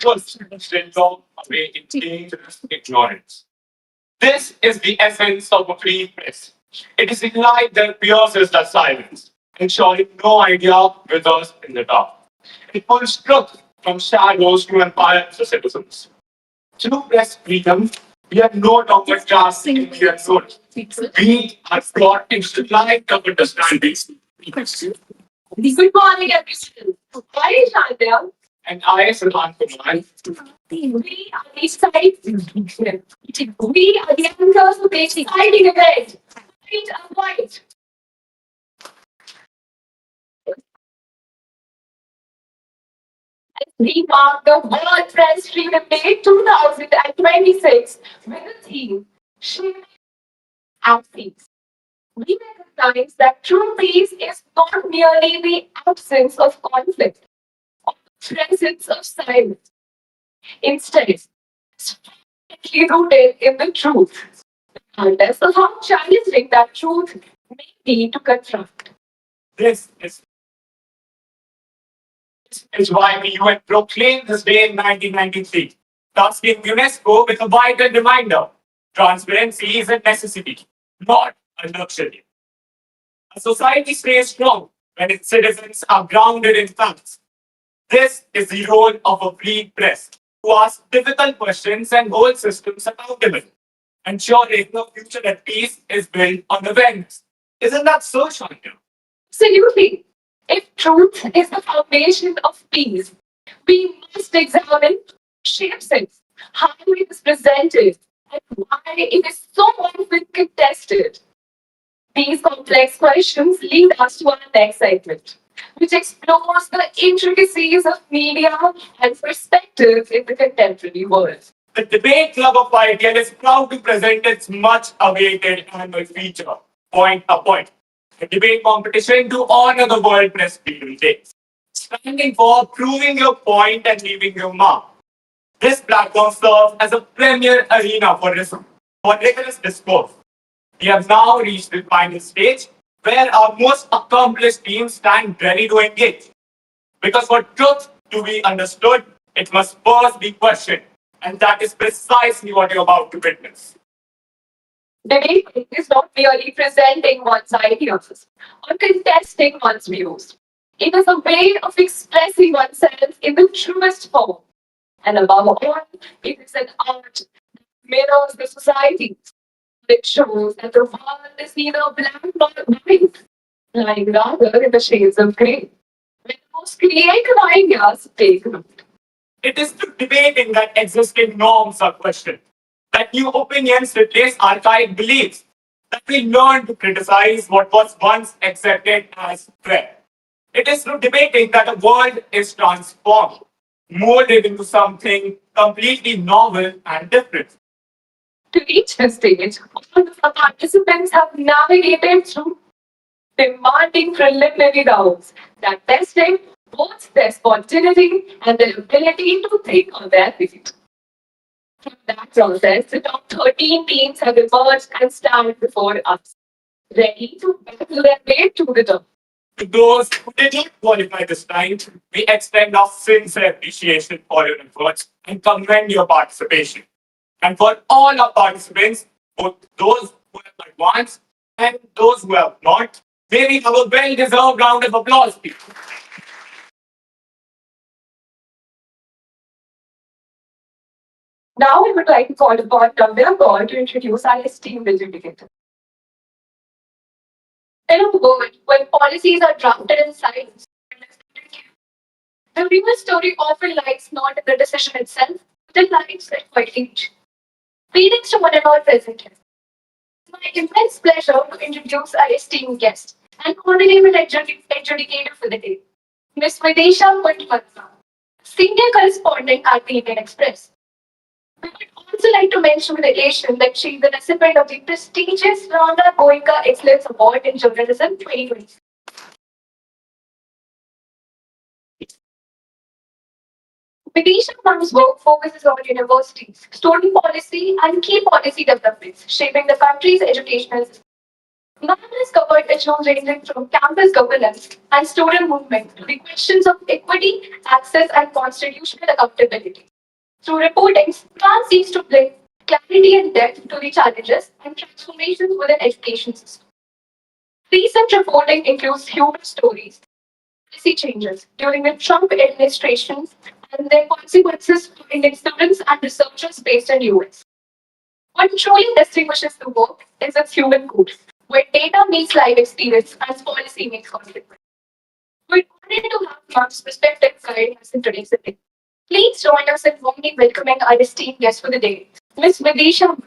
First, lock away in dangerous ignorance. This is the essence of a free press. It is the light that pierces the silence, ensuring no idea withers in the dark. It pulls truth from shadows to empower the citizens. Through press freedom, we are no longer just Indian souls. We are brought into the light of understanding. Good morning, everyone. Hi, Shantya. And I, Siddhant Kumar, We are the side. We are the anchors who make exciting event. White and white. We mark the World Press Freedom Day 2026 with the theme Shaping and Peace. We recognize that true peace is not merely the absence of conflict or the presence of silence. Instead, it's firmly rooted in the truth. And as to how challenging that truth may be to confront. this is why the UN proclaimed this day in 1993, tasking UNESCO with a vital reminder: transparency is a necessity, not a luxury. A society stays strong when its citizens are grounded in facts. This is the role of a free press, to ask difficult questions and hold systems accountable, ensuring a future at peace is built on awareness. Isn't that so, Shantya? Absolutely. If truth is the foundation of peace, we must examine what shapes it, how it is presented, and why it is so often contested. These complex questions lead us to our next segment, which explores the intricacies of media and perspectives in the contemporary world. The Debate Club of ITL is proud to present its much awaited annual feature, Point a Point, a debate competition to honor the World Press Freedom Day, standing for proving your point and leaving your mark. This platform serves as a premier arena for rigorous discourse. We have now reached the final stage where our most accomplished teams stand ready to engage. Because for truth to be understood, it must first be questioned. And that is precisely what you're about to witness. Debating is not merely presenting one's ideas or contesting one's views. It is a way of expressing oneself in the truest form. And above all, it is an art that mirrors the society. It shows that the world is neither black nor white, lying rather in the shades of grey, where the most creative ideas take root. It is through debating that existing norms are questioned, that new opinions replace archaic beliefs, that we learn to criticize what was once accepted as fair. It is through debating that the world is transformed, molded into something completely novel and different. To reach this stage, all of the participants have navigated through demanding preliminary rounds that tested both their spontaneity and their ability to think on their feet. From that process, the top 13 teams have emerged and stand before us, ready to battle their way to the top. To those who did not qualify this time, we extend our sincere appreciation for your efforts and commend your participation. And for all our participants, both those who have advanced and those who have not, may we have a well-deserved round of applause, please. Now we would like to call upon Navya Gaur to introduce our esteemed adjudicator. In a world where policies are drafted in silence, the real story often lies not in the decision itself, but in lives that quite each. Greetings to one and all present here. It's my immense pleasure to introduce our esteemed guest and honorable adjudicator for the day, Ms. Videsha Pantwatna, senior correspondent at the Indian Express. We would also like to mention with elation that she is the recipient of the prestigious Rana Goenka Excellence Award in Journalism 2020. Vidisha Mann's work focuses on universities, student policy, and key policy developments shaping the country's educational system. Mann has covered issues ranging from campus governance and student movement to the questions of equity, access, and constitutional accountability. Through reporting, France seeks to bring clarity and depth to the challenges and transformations within education system. Recent reporting includes human stories, policy changes during the Trump administration, and their consequences for Indian students and researchers based in US. What truly distinguishes the work is its human core, where data meets live experience and policy makes conflict. We wanted to have Mark's perspective guide us in today's debate. Please join us in warmly welcoming our esteemed guest for the day, Ms. Vidisha.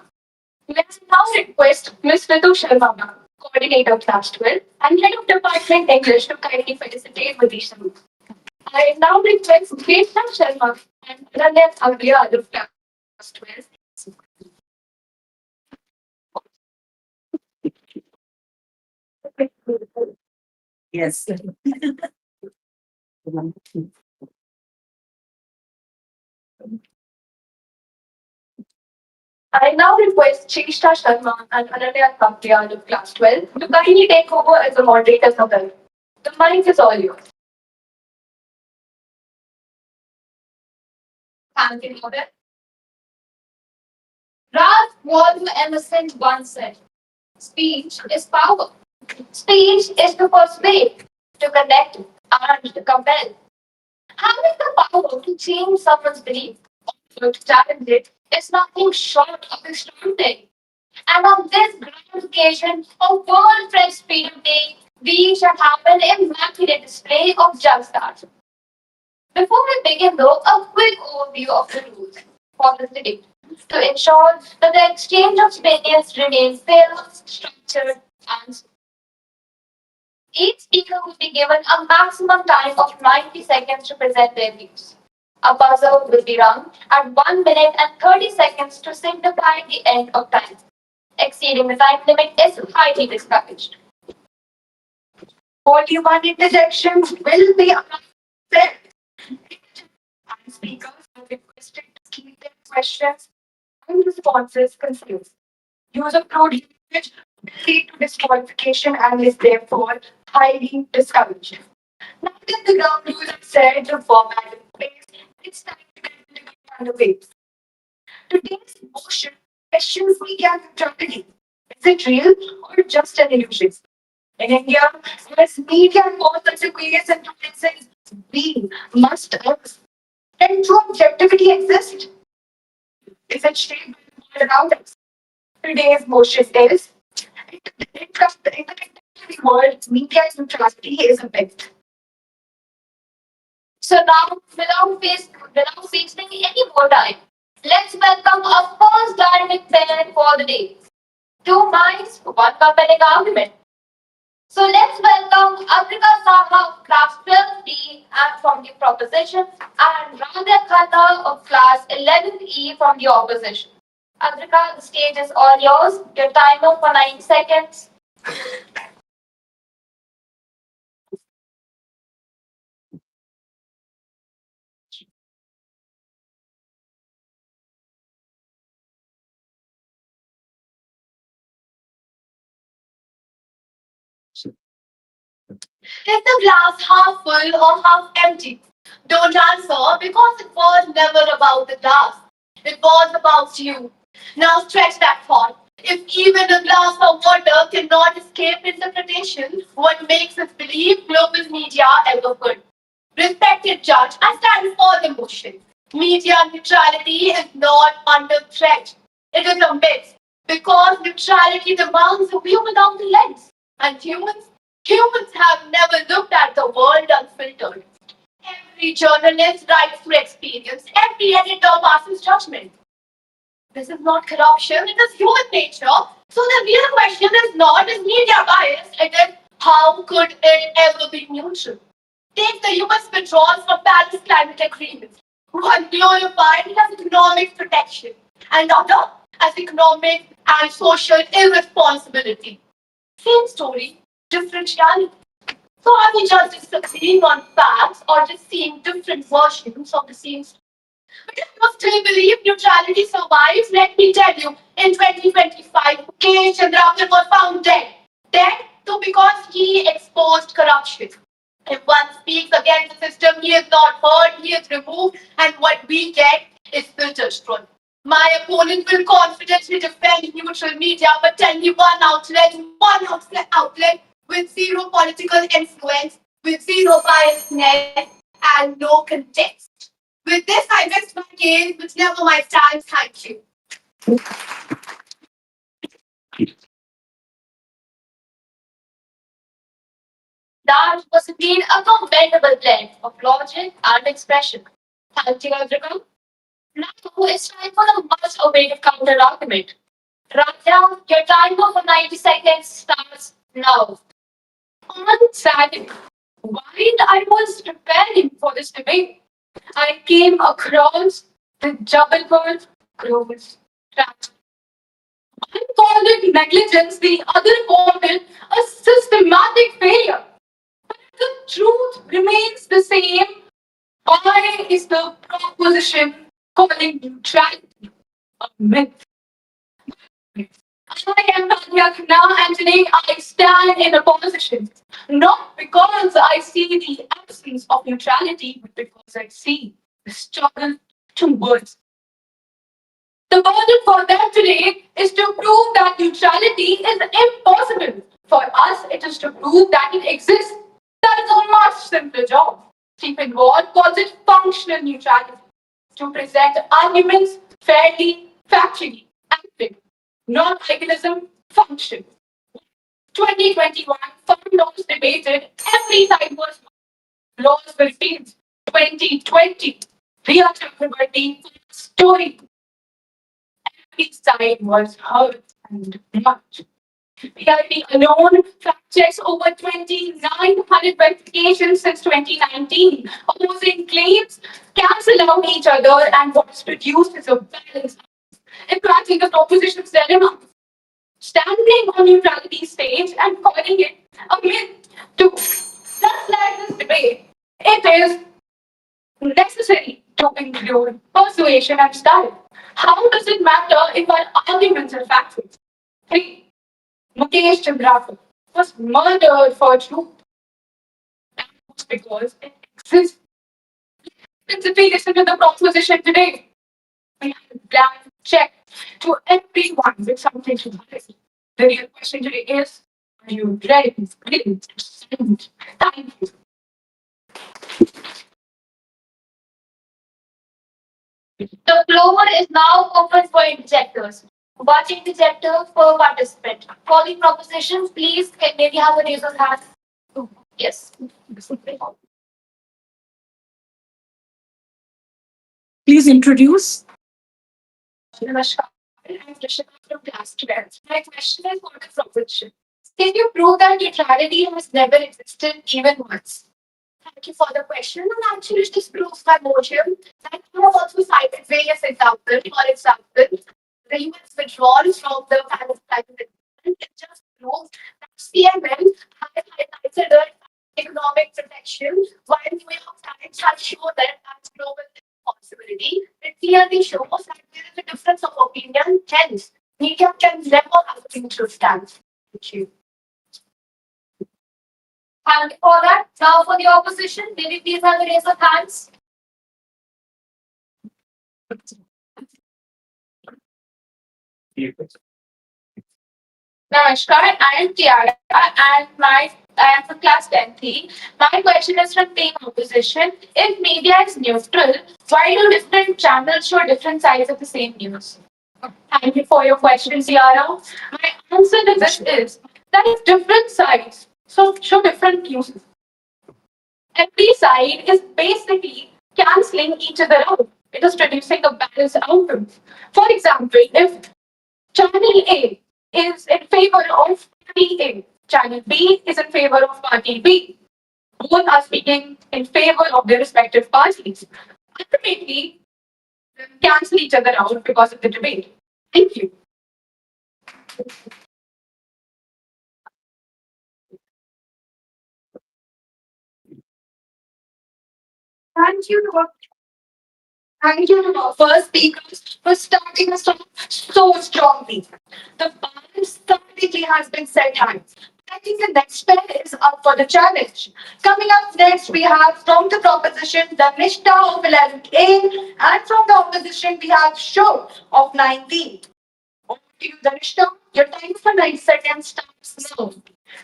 Let's now request Ms. Ritu Sharma, ma'am, Coordinator Class 12 and Head of Department English to kindly felicitate Vidisha. I now request Vedna Sharma and Ananya Agriya of Class 12. Yes. I now request Chishta Sharma and Ananya Agriya of Class 12 to kindly take over as the moderators of the. The mic is all yours. Thank you, Mother. Ralph Waldo Emerson once said, speech is power. Speech is to persuade, to connect, and to compel. Having the power to change someone's belief or to challenge it is nothing short of extraordinary. And on this grand occasion of World Press Freedom Day, we shall have an immaculate display of just that. Before we begin, though, a quick overview of the rules for this debate to ensure that the exchange of opinions remains fair, structured, and smooth. Each speaker will be given a maximum time of 90 seconds to present their views. A buzzer will be rung at 1 minute and 30 seconds to signify the end of time. Exceeding the time limit is highly discouraged. Only one interjection will be allowed. And speakers are requested to keep their questions and responses concise. Use of crude language will lead to disqualification and is therefore highly discouraged. Now that the ground rules are set, the format in place, it's time to get the debate underway. Today's motion questions media neutrality. Is it real or just an illusion? In India, as media and all such various influences, we must ask, can true objectivity exist? Is it shaped by the world around us? Today's motion is in the contemporary world, media neutrality is a myth. So now, without wasting any more time, let's welcome our first dynamic pair for the day. Two minds, one compelling argument. So let's welcome Agrika Saha of class 12D and from the proposition and Radha Khanna of class 11E from the opposition. Agrika, the stage is all yours. Your timer for 9 seconds. Is the glass half full or half empty? Don't answer because it was never about the glass. It was about you. Now stretch that thought. If even a glass of water cannot escape interpretation, what makes us believe global media ever could? Respected judge, I stand for the motion. Media neutrality is not under threat. It is a myth because neutrality demands a view without the lens. And humans have never looked at the world unfiltered. Every journalist writes through experience. Every editor passes judgment. This is not corruption, it is human nature. So the real question is not is media biased, it is how could it ever be neutral? Take the US withdrawal from Paris Climate Agreement. One glorified it as economic protection, another as economic and social irresponsibility. Same story, different reality. So are we just disagreeing on facts or just seeing different versions of the same story? But if you still believe neutrality survives, let me tell you, in 2025, K. Chandrakan was found dead. Dead too because he exposed corruption. If one speaks against the system, he is not heard, he is removed, and what we get is the unfiltered truth. My opponent will confidently defend neutral media, but tell me one outlet with zero political influence, with zero biasness, and no context. With this, I rest my case, which never my stance. Thank you. That was indeed a commendable blend of logic and expression. Thank you, everyone. Now it's time for the much awaited counter argument. Radha, your timer for 90 seconds starts now. On Saturday, while I was preparing for this debate, I came across the double word gross tragedy. One called it negligence, the other called it a systematic failure. The truth remains the same. Why is the proposition calling neutrality a myth? I am Tanya Khanna and today I stand in opposition. Not because I see the absence of neutrality, but because I see the struggle towards. The burden for them today is to prove that neutrality is impossible. For us, it is to prove that it exists. That is a much simpler job. Stephen Ward calls it functional neutrality. To present arguments fairly, factually, active. Not idealism, function. 2021, found laws debated, every side was laws were failed. 2020, Riya Chakrabarti story. Every side was hurt and much. PIP alone fact checks over 2,900 verifications since 2019. Opposing claims cancel out each other, and what is produced is a balance. In fact, in the proposition's dilemma, standing on neutrality stage and calling it a myth to just like this debate, it is necessary to include persuasion and style. How does it matter if our arguments are factual? 3. Mukesh Chandrapur was murdered for truth. That was because it exists. Principally, listen to the proposition today. We have a blank check to everyone with something to say. The real question today is, are you ready, willing to send? Thank you. The floor is now open for interjectors. One interjector per participant. For the propositions, please can maybe have a raise of hand. Yes. Please introduce. Namaskar. I'm Rishika from class 12. My question is for the proposition. Can you prove that neutrality has never existed even once? Thank you for the question. And actually, this proves my motion that I have also cited various examples. For example, the US withdrawal from the Paris Climate Agreement. It just proves that CMN has highlighted the economic protection, while New York Times has shown that as global responsibility. It clearly shows that there is a difference of opinion. Hence, media can never have a neutral stance. Thank you. And for that, now for the opposition, may we please have a raise of hands? Namaskar, I am Tiara and I am from class 10th. My question is from team opposition. If media is neutral, why do different channels show different sides of the same news? Thank you for your question, Tiara. My answer to this is that it's different sides, so show different news. Every side is basically cancelling each other out. It is producing a balanced outcome. For example, if Channel A is in favor of party A, Channel B is in favor of party B. Both are speaking in favor of their respective parties. Ultimately, they cancel each other out because of the debate. Thank you. Thank you, thank you, first speakers, for starting us off so strongly. The balance strategy has been set high. I think the next pair is up for the challenge. Coming up next, we have from the proposition the Mishta of 11th and from the opposition we have Show of 19th. Over to you, Dhanishta. Your time for 90 seconds starts now.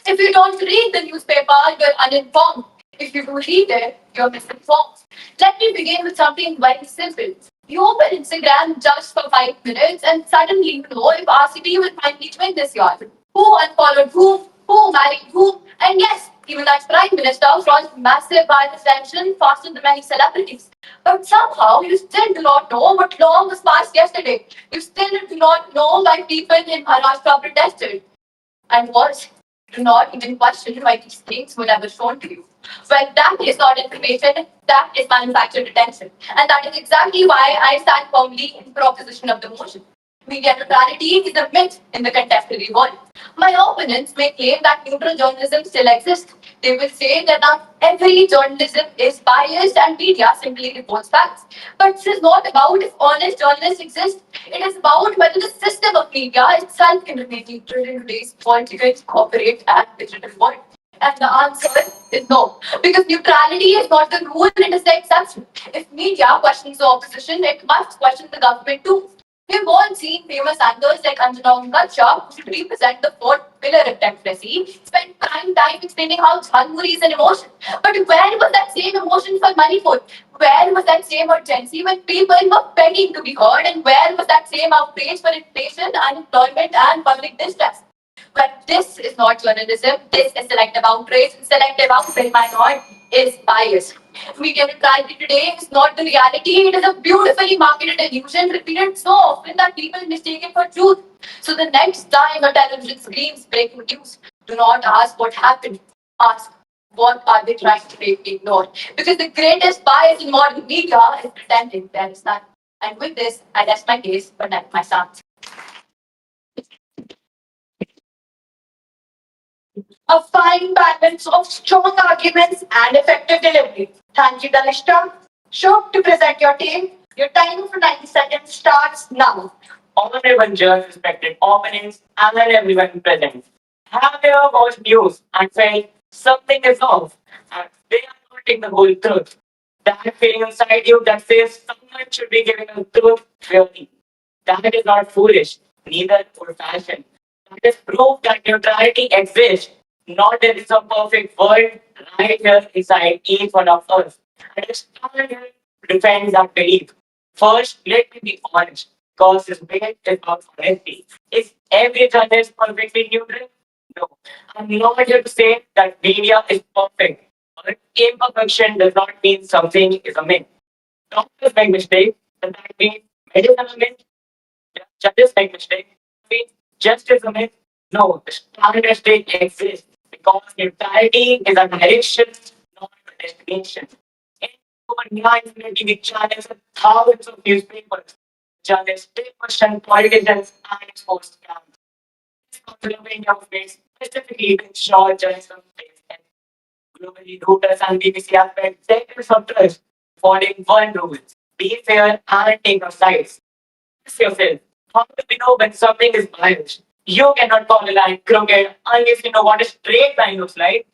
If you don't read the newspaper, you're uninformed. If you do read it, you're misinformed. Let me begin with something very simple. You open Instagram just for 5 minutes and suddenly you know if RCB will finally win this year. Who unfollowed who married who, and yes, even that Prime Minister caused massive viral attention faster than many celebrities. But somehow you still do not know what law was passed yesterday. You still do not know why people in Maharashtra protested. And worse, do not even question why these things were never shown to you. Well, that is not information, that is manufactured attention. And that is exactly why I stand firmly in proposition of the motion. Media neutrality is a myth in the contemporary world. My opponents may claim that neutral journalism still exists. They will say that not every journalism is biased and media simply reports facts. But this is not about if honest journalists exist. It is about whether the system of media itself can remain neutral in today's political, corporate, and digital world. And the answer is no. Because neutrality is not the rule, it is the exception. If media questions the opposition, it must question the government too. We've all seen famous anchors like Anjana Gacha, who should represent the fourth pillar of democracy, spend prime time explaining how Jhanpuri is an emotion. But where was that same emotion for Manipur? Where was that same urgency when people were begging to be heard? And where was that same outrage for inflation, unemployment, and public distress? But this is not journalism. This is selective outrage. And selective outrage, my lord, is bias. Media neutrality today is not the reality. It is a beautifully marketed illusion repeated so often that people mistake it for truth. So the next time a television screams breaking news, do not ask what happened. Ask what are they trying to make me ignore? Because the greatest bias in modern media is pretending there is none. And with this, I rest my case, but not my sons. A fine balance of strong arguments and effective delivery. Thank you, Dhanishta. Show to present your team. Your time for 90 seconds starts now. Honorable judge, respected opponents, and everyone present. Have you ever watched news and felt something is off and they are not telling the whole truth? That feeling inside you that says someone should be giving the truth really. That is not foolish, neither old fashioned. That is proof that neutrality exists. Not there is a perfect world right here inside each one of us. And I stand here to defend that belief. First, let me be honest, because this debate is about honesty. Is every journalist perfectly neutral? No. I'm not here to say that media is perfect. But imperfection does not mean something is a myth. Doctors make mistakes, does that mean medicine is a myth? Judges make mistakes, mean justice is a myth? No, the standard state exists because neutrality is a direction, not a destination. In over 9 TV channels and thousands of newspapers, journalists still question politicians and expose scams. This conflict in your face specifically to ensure journalism stays healthy. Globally, Reuters and BBC have spent decades of trust following one rule: be fair and take no sides. Ask yourself, how do we know when something is biased? You cannot call a line crooked unless you know what a straight line looks like.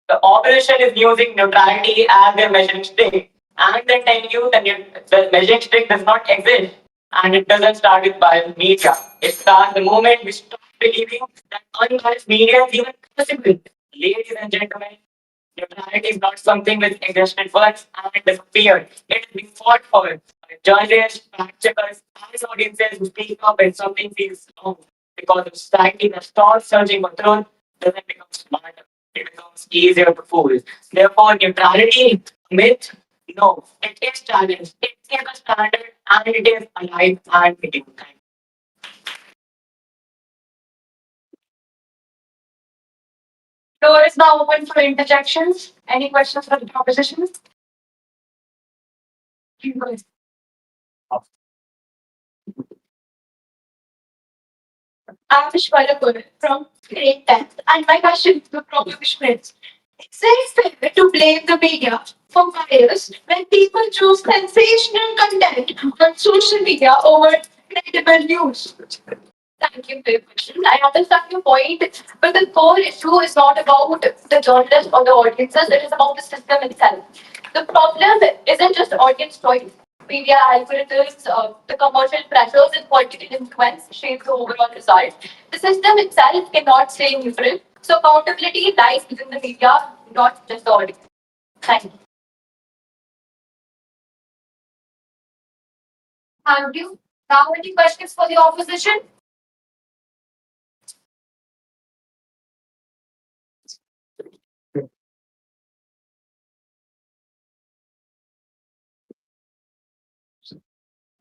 The opposition is using neutrality as their measuring stick, and then telling you that the measuring stick does not exist, and it doesn't start with biased media. It starts the moment we stop believing that unbiased media is even possible. Ladies and gentlemen, neutrality is not something which existed once and disappeared. It is being fought for by journalists, fact checkers, and audiences who speak up when something feels wrong. Because a society that stops searching for truth doesn't become smarter. It becomes easier to fool. Therefore, neutrality, myth, no, it is challenged. It is a standard and it is alive and it is time. Floor is now open for interjections. Any questions for the proposition? You guys. I'm Shwara from grade 10th, and my question to the proposition is fair to blame the media for bias when people choose sensational content on social media over credible news. Thank you for your question. I understand your point, but the core issue is not about the journalists or the audiences, it is about the system itself. The problem isn't just audience choice. Media algorithms, the commercial pressures and political influence shape the overall result. The system itself cannot stay neutral. So accountability lies within the media, not just the audience. Thank you. Thank you. Now, any questions for the opposition?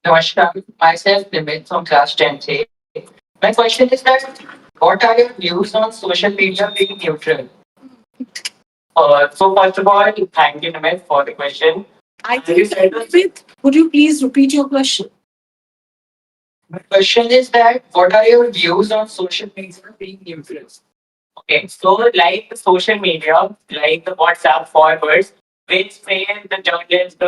Namaskar, myself Nimit from class 10A. My question is that what are your views on social media being neutral? So first of all, thank you Nimit for the question. I You think, said that- David, would you please repeat your question? My question is that what are your views on social media being neutral? Okay, so like the social media, like the WhatsApp forwards, which say the journalists,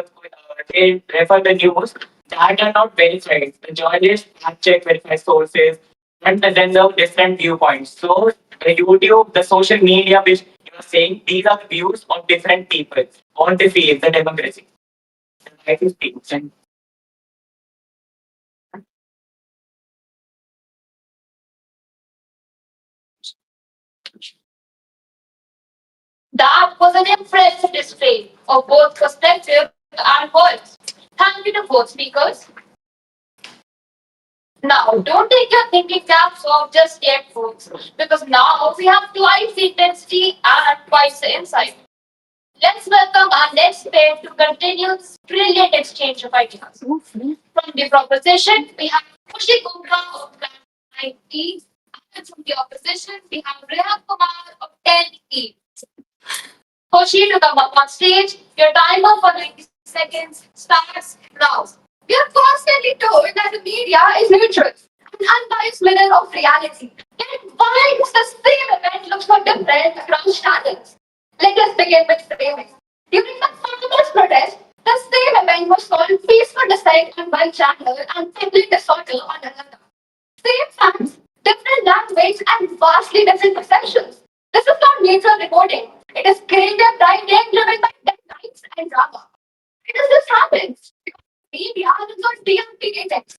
they refer the news that are not verified. The journalists fact check, verify sources, and present the different viewpoints. So the YouTube, the social media, which you are saying, these are the views of different people. What they feel, the democracy. Right to speak. That was an impressive display of both perspective and words. Thank you to both speakers. Now, don't take your thinking caps off just yet, folks, because now we have twice the intensity and twice the insight. Let's welcome our next pair to continue this brilliant exchange of ideas. From the proposition, we have Kushi Gupta of Class 9E, and from the opposition, we have Rehan Kumar of 10E. Koshi to come up on stage. Your timer for 90 seconds starts now. We are constantly told that the media is neutral, an unbiased mirror of reality. Then why does the same event look so different across channels? Let us begin with framing. During the farmers' protest, the same event was called peaceful dissent on one channel and public disorder on another. Same facts, different language, and vastly different perceptions. This is not neutral reporting. It is creative writing driven by deadlines and drama. Why does this happen? Because media does not TRP index.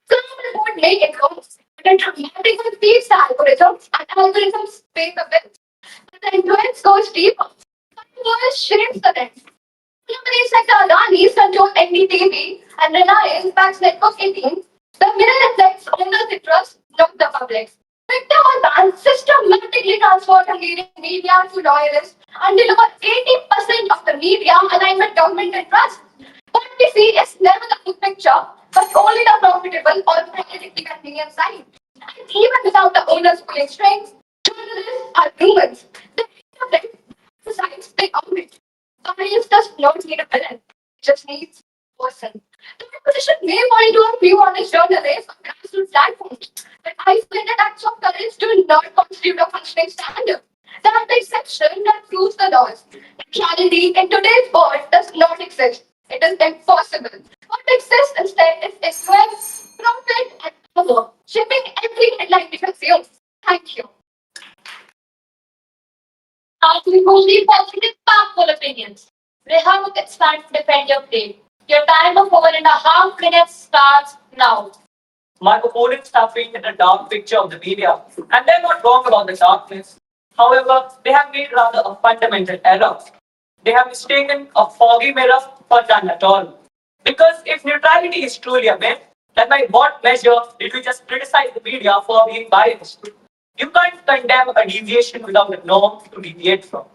Some report make it goes, but it dramatically feeds the algorithms, and algorithms pay the bills. But the influence goes deeper. Influence shapes the lens. Companies like the Adanis control NDTV and Reliance backs Network 18. The mirror reflects owners' interests, not the public's. Victor Orban systematically transferred the leading media to loyalists and delivered 80% of the media aligned with government interests. What we see is never the full picture, but only the profitable or politically convenient side. And even without the owners pulling strings, journalists are humans. They interpret the sides they own it. Audience does not need a villain, it just needs a person. The opposition may point to a few honest journalists on grassroots platforms, but isolated acts of courage do not constitute a functioning standard. They are the exception that proves the laws. Neutrality in today's world does not exist. It is impossible. What exists instead is influence, profit, and power, shaping every headline we consume. Thank you. Now we move the positive, powerful opinions. Rehan, it's time to defend your claim. Your time of 4.5 minutes starts now. My opponents have painted a dark picture of the media, and they're not wrong about the darkness. However, they have made rather a fundamental error. They have mistaken a foggy mirror for none at all. Because if neutrality is truly a myth, then by what measure did we just criticize the media for being biased? You can't condemn a deviation without a norm to deviate from.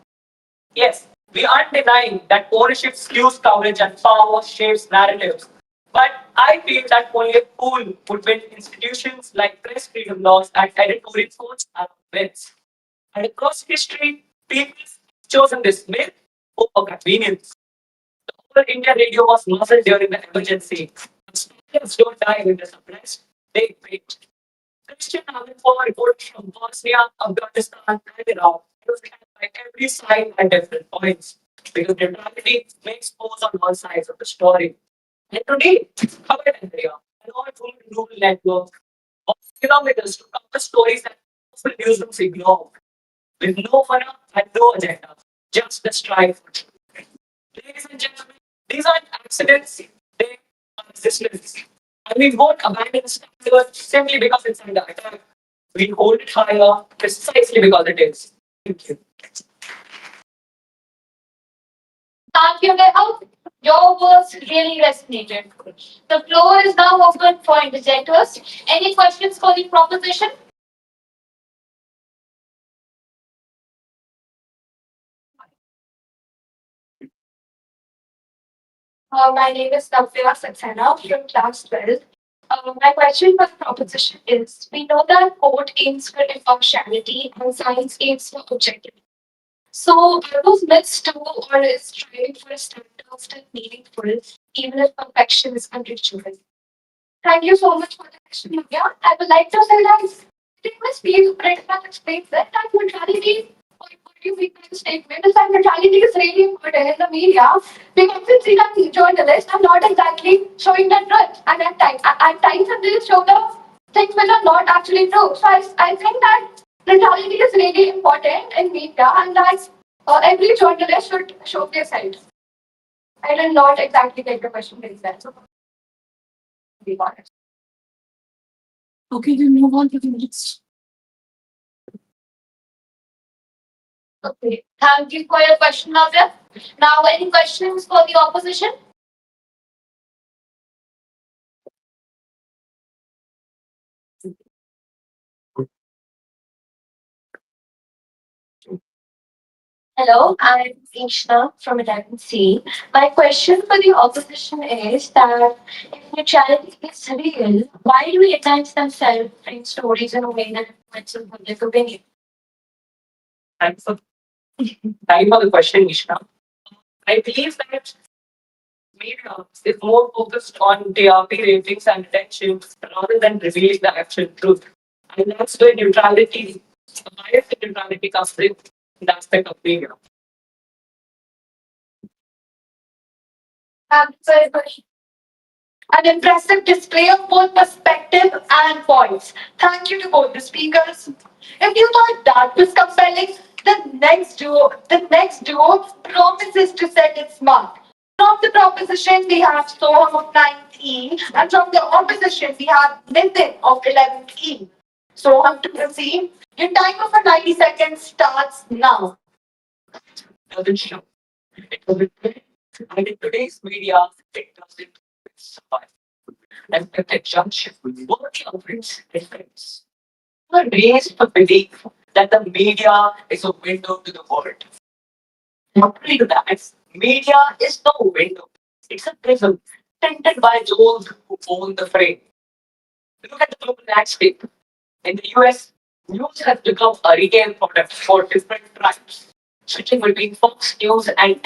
Yes, we aren't denying that ownership skews coverage and power shapes narratives. But I feel that only a fool would win institutions like press freedom laws and editorial codes are myths. And across history, people have chosen this myth over convenience. All India radio was muzzled during the emergency. Civilians don't die when they're suppressed, they wait. Christian Avenfor reported from Bosnia, Afghanistan, and Iraq. It was held by every side at different points because neutrality makes pose on all sides of the story. And today, how about India? and all food neural networks of kilometers to cover stories that often newsrooms ignore, with no fun and no agenda, just the strive for truth. Ladies and gentlemen, these aren't accidents, they are resistance. And we won't abandon the standard simply because it's under attack. We hold it higher precisely because it is. Thank you. Thank you, Neha. Your words really resonated. The floor is now open for interjectors. Any questions for the proposition? My name is Navya Saxena from class 12. My question for the proposition is, we know that code aims for impartiality and science aims for objectivity. So are those myths true, or is striving for a standard still meaningful, even if perfection is unreachable? Thank you so much for the question, Navya. I would like to say that it must be pretty much explains that neutrality, what do you mean by the statement, is that neutrality is really important in the media because we see that journalists are not exactly showing the truth, and at times they show the things which are not actually true. So I think that neutrality is really important in media, and that every journalist should show their side. I did not exactly get the question very well. So, be honest. Okay, then move on to the next. Okay. Thank you for your question, Navya. Now, any questions for the opposition? Hello, I'm Ishna from 11th. My question for the opposition is that if neutrality is real, why do we attach themselves in stories in a way that influences public opinion? Thanks for, thank you for the question, Ishna. I believe that media is more focused on TRP ratings and attention rather than revealing the actual truth. And that's where neutrality, biased neutrality comes in the aspect of media. Thank you very much. An impressive display of both perspective and points. Thank you to both the speakers. If you thought that was compelling, the next duo promises to set its mark. From the proposition, we have Soham of 9th E, and from the opposition, we have Nitin of 11th E. Soham, to proceed, your timer for 90 seconds starts now. Doesn't show. It doesn't play. And in today's media, it doesn't survive. And if the judge working on its defense, we're raised to believe that the media is a window to the world. Contrary to that, media is no window. It's a prism tinted by those who own the frame. Look at the global landscape. In the US, news has become a retail product for different tribes. Switching between Fox News and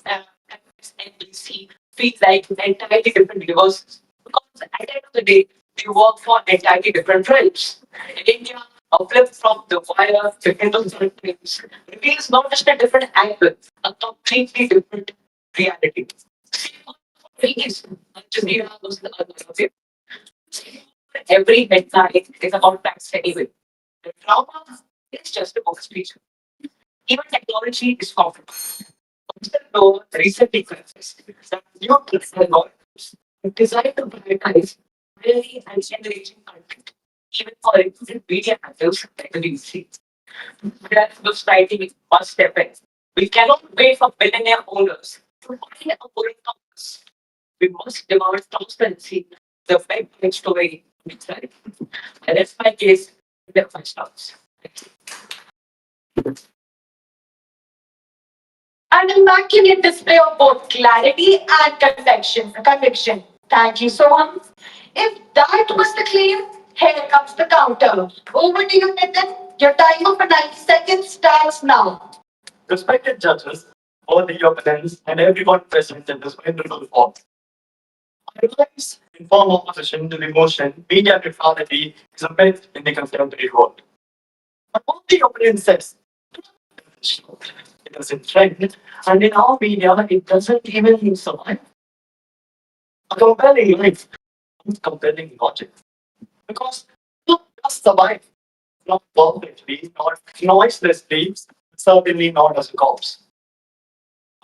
MSNBC feels like entirely different universes. Because at the end of the day, they work for entirely different tribes. In India, a flip from the wire to Hindustan Times reveals not just a different angle, a completely different reality. Please, Al Jazeera was the other of it. Every headline is about facts anyway. The drama is just a box feature. Even technology is comfortable. Whistleblower recently confessed that new algorithms are designed to prioritize very and engaging content, even for important media handles like the BBC. That was writing must step in. We cannot wait for billionaire owners to find a bullet compass. We must demand transparency, the background story itself. And that's my case with my stocks. An immaculate display of both clarity and conviction. Thank you so much. If that was the claim, here comes the counter. Over to you, Nitin. Your timer for 90 seconds starts now. Respected judges, all the opponents, and everyone present in this wonderful forum. I rise in form opposition to the motion media neutrality is a myth in the contemporary world. But what the opponent says, it doesn't trend, and in our media, it doesn't even survive. A compelling life compelling logic. Because look just survive. Not perfectly, not noiselessly, certainly not as a corpse.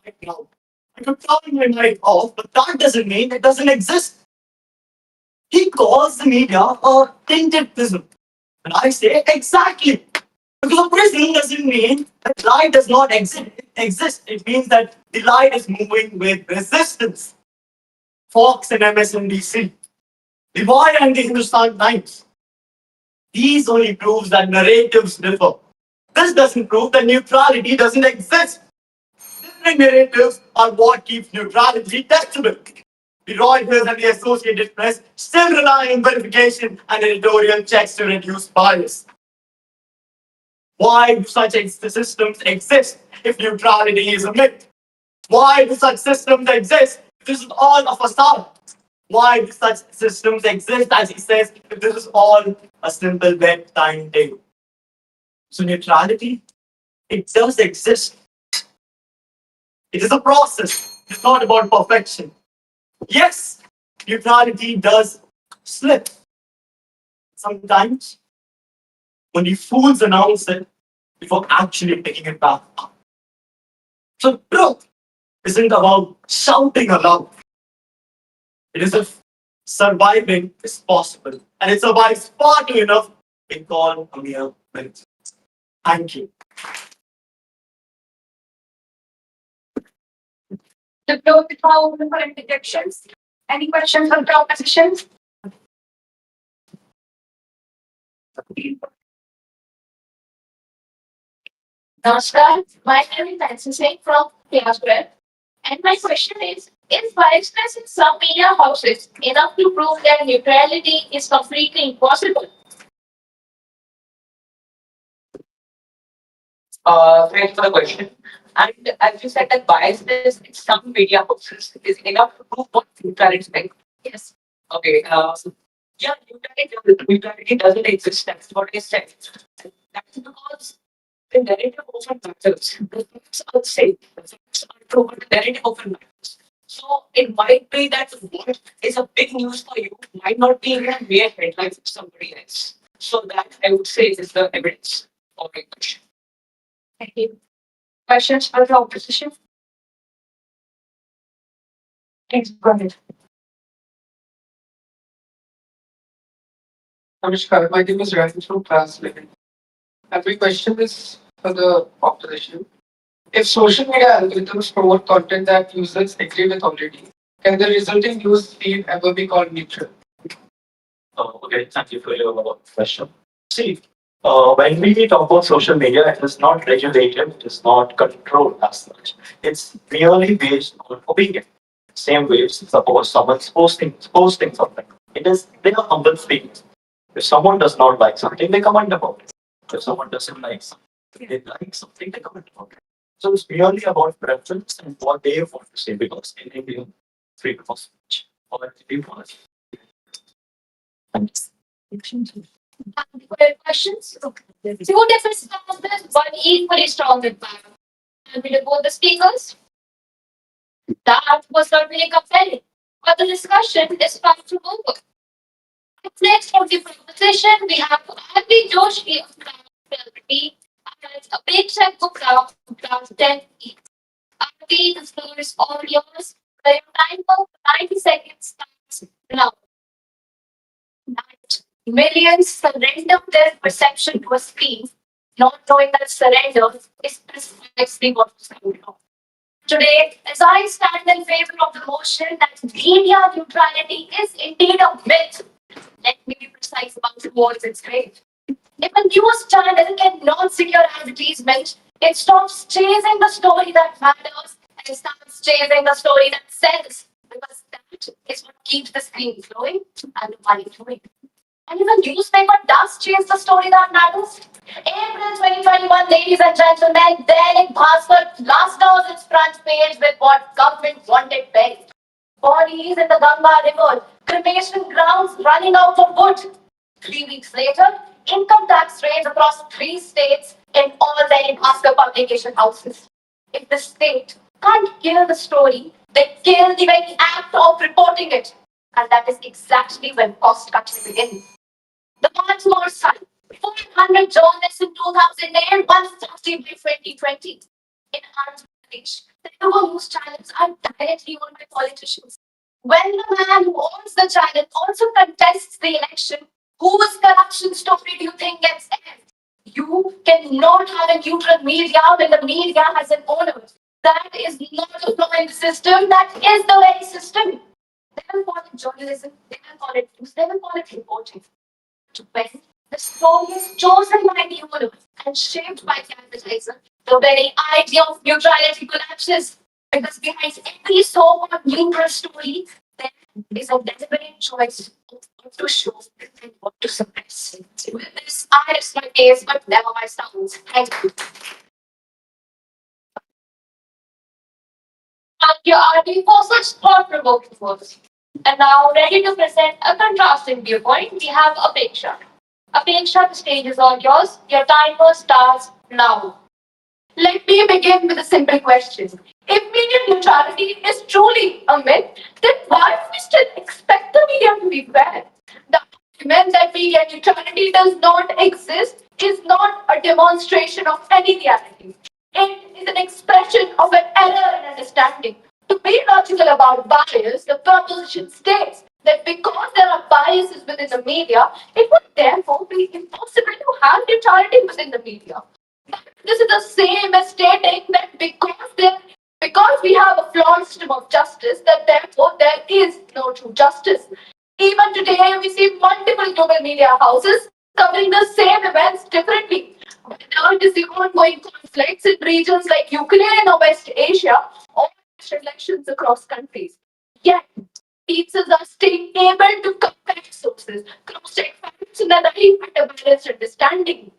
Right now, I could turn my mic off, but that doesn't mean it doesn't exist. He calls the media a tinted prism. And I say exactly. Because a prism doesn't mean that light does not exist. It means that the light is moving with resistance. Fox and MSNBC, the Wire and the Hindustan Times. These only proves that narratives differ. This doesn't prove that neutrality doesn't exist. Different narratives are what keeps neutrality testable. The Reuters and the Associated Press still rely on verification and editorial checks to reduce bias. Why do such systems exist if neutrality is a myth? Why do such systems exist if this is all a facade? Why do such systems exist, as he says, if this is all a simple bedtime tale? So neutrality, it does exist. It is a process. It's not about perfection. Yes, neutrality does slip. Sometimes only fools announce it before actually picking it back up. So truth isn't about shouting aloud. It is if surviving is possible. And it survives far too enough, we call a mere myth. Thank you. The floor is now open for interjections. Any questions on the opposition? Namaskar, my name is Nancy Singh from Class 12. And my question is biasness in some media houses enough to prove that neutrality is completely impossible? Thanks for the question. And as you said, that biasness in some media houses is enough to prove what neutrality is. Yes. Okay. Yeah, neutrality doesn't exist. That's what I said. That's because the narrative often matters. The facts are safe. The facts are true, but the narrative often matters. So it might be that what is a big news for you might not be in a mere headline for somebody else. So that I would say is the evidence of a question. Thank you. Questions for the opposition? Thanks, go ahead. Namaskar, my name is Ryan from class 11. And my question is for the opposition. If social media algorithms promote content that users agree with already, can the resulting news feed ever be called neutral? Okay, thank you for your question. See, when we talk about social media, it is not regulated, it is not controlled as such. It's merely based on opinion. Same way, suppose someone's posting something. It is their humble feelings. If someone does not like something, they comment about it. If someone doesn't like something, they like something, they comment about it. So it's merely about preference and what they want to say because in India, freedom of speech or equality. Thanks. Questions? Two different stances, but equally strong impact. And we both the speakers. That was not really compelling. But the discussion is far from over. Next for the proposition, we have Abhi Joshi of Class 12B and Apeksha Gupta of Class 10E. Abhi, the floor is all yours. The timer for 90 seconds starts now. That millions surrender their perception to a scheme, not knowing that surrender is precisely what was going on. Today, as I stand in favor of the motion that media neutrality is indeed a myth, let me be precise about the words it's great. If a news channel cannot secure advertisement, it stops chasing the story that matters and starts chasing the story that sells. Because that is what keeps the screen flowing and the money flowing. And if a newspaper does chase the story that matters, April 2021, ladies and gentlemen, Dainik Bhaskar blasters its front page with what government wanted best. Bodies in the Ganga River, cremation grounds running out of wood. 3 weeks later, income tax raids across 3 states in all Dainik Bhaskar publication houses. If the state can't kill the story, they kill the very act of reporting it. And that is exactly when cost cutting begins. The Baltimore Sun, 400 journalists in 2008, 150 by 2020. In Andhra Pradesh, the Telugu news channels are directly owned by politicians. When the man who owns the channel also contests the election, whose corruption story do you think gets aired? You cannot have a neutral media when the media has an owner. That is not a flaw in the system, that is the very system. They will call it journalism, they will call it news, they will call it reporting. When the story is chosen by the owner and shaped by the advertiser, the very idea of neutrality collapses. Because behind every so-called neutral story, there is a deliberate choice of what to show and what to suppress. With this, I rest my case, but never my sounds. Thank you. Thank you, Arti, for such thought-provoking words. And now, ready to present a contrasting viewpoint, we have Apeksha. Apeksha, the stage is all yours. Your timer starts now. Let me begin with a simple question. If media neutrality is truly a myth, then why do we still expect the media to be fair? The argument that media neutrality does not exist is not a demonstration of any reality. It is an expression of an error in understanding. To be logical about bias, the proposition states that because there are biases within the media, it would therefore be impossible to have neutrality within the media. This is the same as stating that because we have a flawed system of justice, that therefore there is no true justice. Even today, we see multiple global media houses covering the same events differently. Whether it is the ongoing conflicts in regions like Ukraine or West Asia, or elections across countries. Yet, teachers are still able to compare sources, cross-check facts, and arrive at a balanced understanding.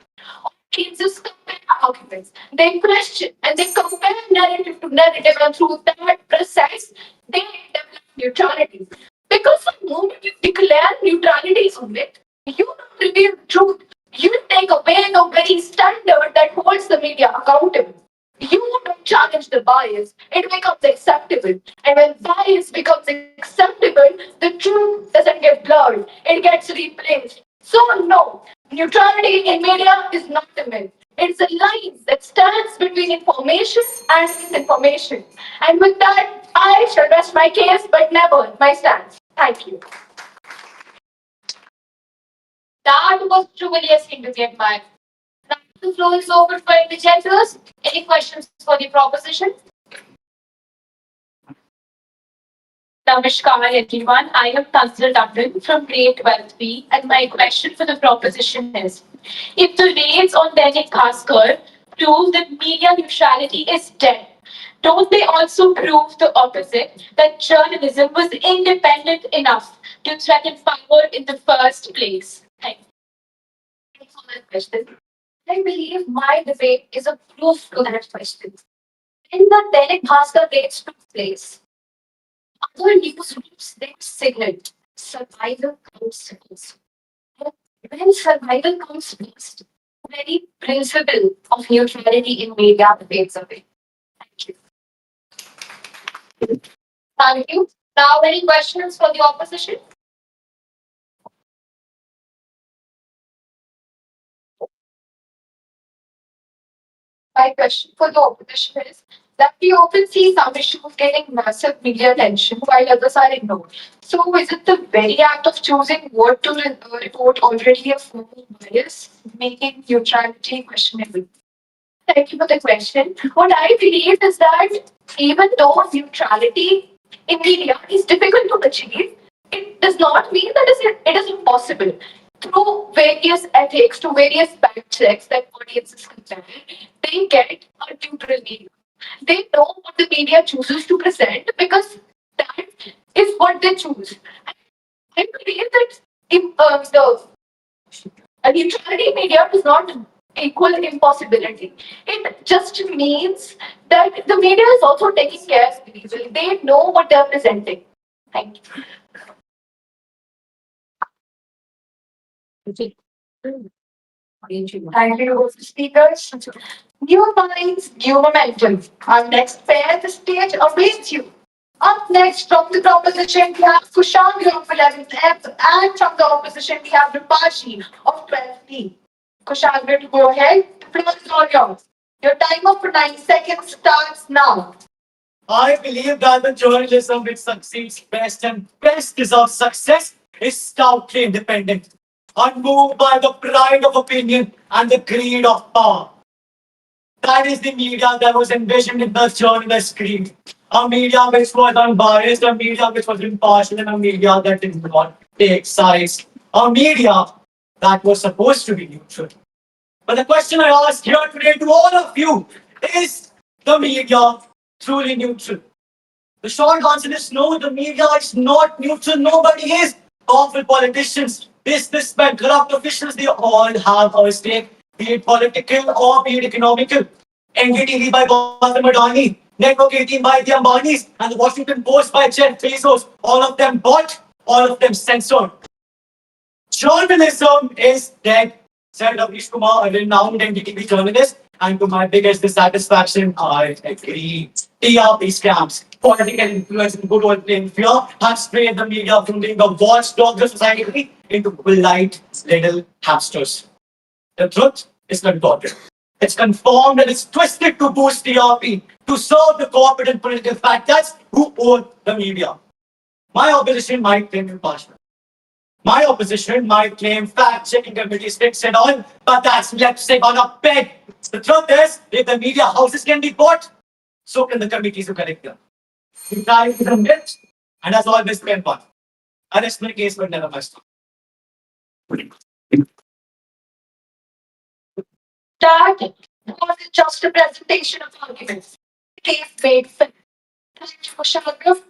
Teachers compare arguments, they question and they compare narrative to narrative, and through that process, they develop neutrality. Because the moment you declare neutrality is a myth, you don't reveal the truth. You take away the very standard that holds the media accountable. You don't challenge the bias, it becomes acceptable. And when bias becomes acceptable, the truth doesn't get blurred, it gets replaced. So, no, neutrality in media is not a myth. It's a line that stands between information and misinformation. And with that, I shall rest my case, but never my stance. Thank you. That was truly a thing to get by. Now the floor is open for individuals. Any questions for the proposition? Namaskar everyone. I am Tanzil Dublin from grade 12 B, and my question for the proposition is: if the raids on Dainik Bhaskar prove that media neutrality is dead, don't they also prove the opposite, that journalism was independent enough to threaten power in the first place? Thank you. Thanks for that question. I believe my debate is a proof to that question. In the Dainik Bhaskar raids took place, other news groups they signaled survival comes first. When survival comes first, the very principle of neutrality in media fades away. Thank you. Thank you. Now, any questions for the opposition? My question for the opposition is that we often see some issues getting massive media attention while others are ignored. So, is it the very act of choosing what to report already a form of bias, making neutrality questionable? Thank you for the question. What I believe is that even though neutrality in media is difficult to achieve, it does not mean that it is impossible. Through various ethics, to various fact checks that audiences compare, they get a neutral media. They know what the media chooses to present because that is what they choose. I believe that if, the a neutrality media does not equal impossibility. It just means that the media is also taking care of people. They know what they are presenting. Thank you. Thank you, speakers. New minds, new momentum. Our next pair, the stage awaits you. Up next from the proposition, we have Kushan of 11th, and from the opposition, we have Rupashi of 12th. Kushan, to go ahead. The floor is all yours. Your timer for 9 seconds starts now. I believe that the journalism which succeeds best and best deserves success is stoutly independent, unmoved by the pride of opinion and the greed of power. That is the media that was envisioned in the journalist creed. A media which was unbiased, a media which was impartial, and a media that did not take sides. A media that was supposed to be neutral. But the question I ask here today to all of you is the media truly neutral? The short answer is no, the media is not neutral. Nobody is. Powerful politicians, businessmen, corrupt officials, they all have a stake, be it political or be it economical. NDTV by Gautam Adani, Network 18 by the Ambanis, and the Washington Post by Jeff Bezos. All of them bought, all of them censored. Journalism is dead, said Ravish Kumar, a renowned NDTV journalist. And to my biggest dissatisfaction, I agree. TRP scams, political influence, and good old plain fear have sprayed the media from being the watchdogs of society into polite little hamsters. The truth is contorted. It's conformed and it's twisted to boost TRP, to serve the corporate and political factors who own the media. My opposition might claim impartial. My opposition might claim fact-checking committees fix it all, but that's lipstick on a peg. The truth is, if the media houses can be bought, so can the committees who correct them. The guy is a myth, and has always been one. I rest my case, but never my story. That wasn't just a presentation of arguments. The case made sense. Thank you for Shagraf.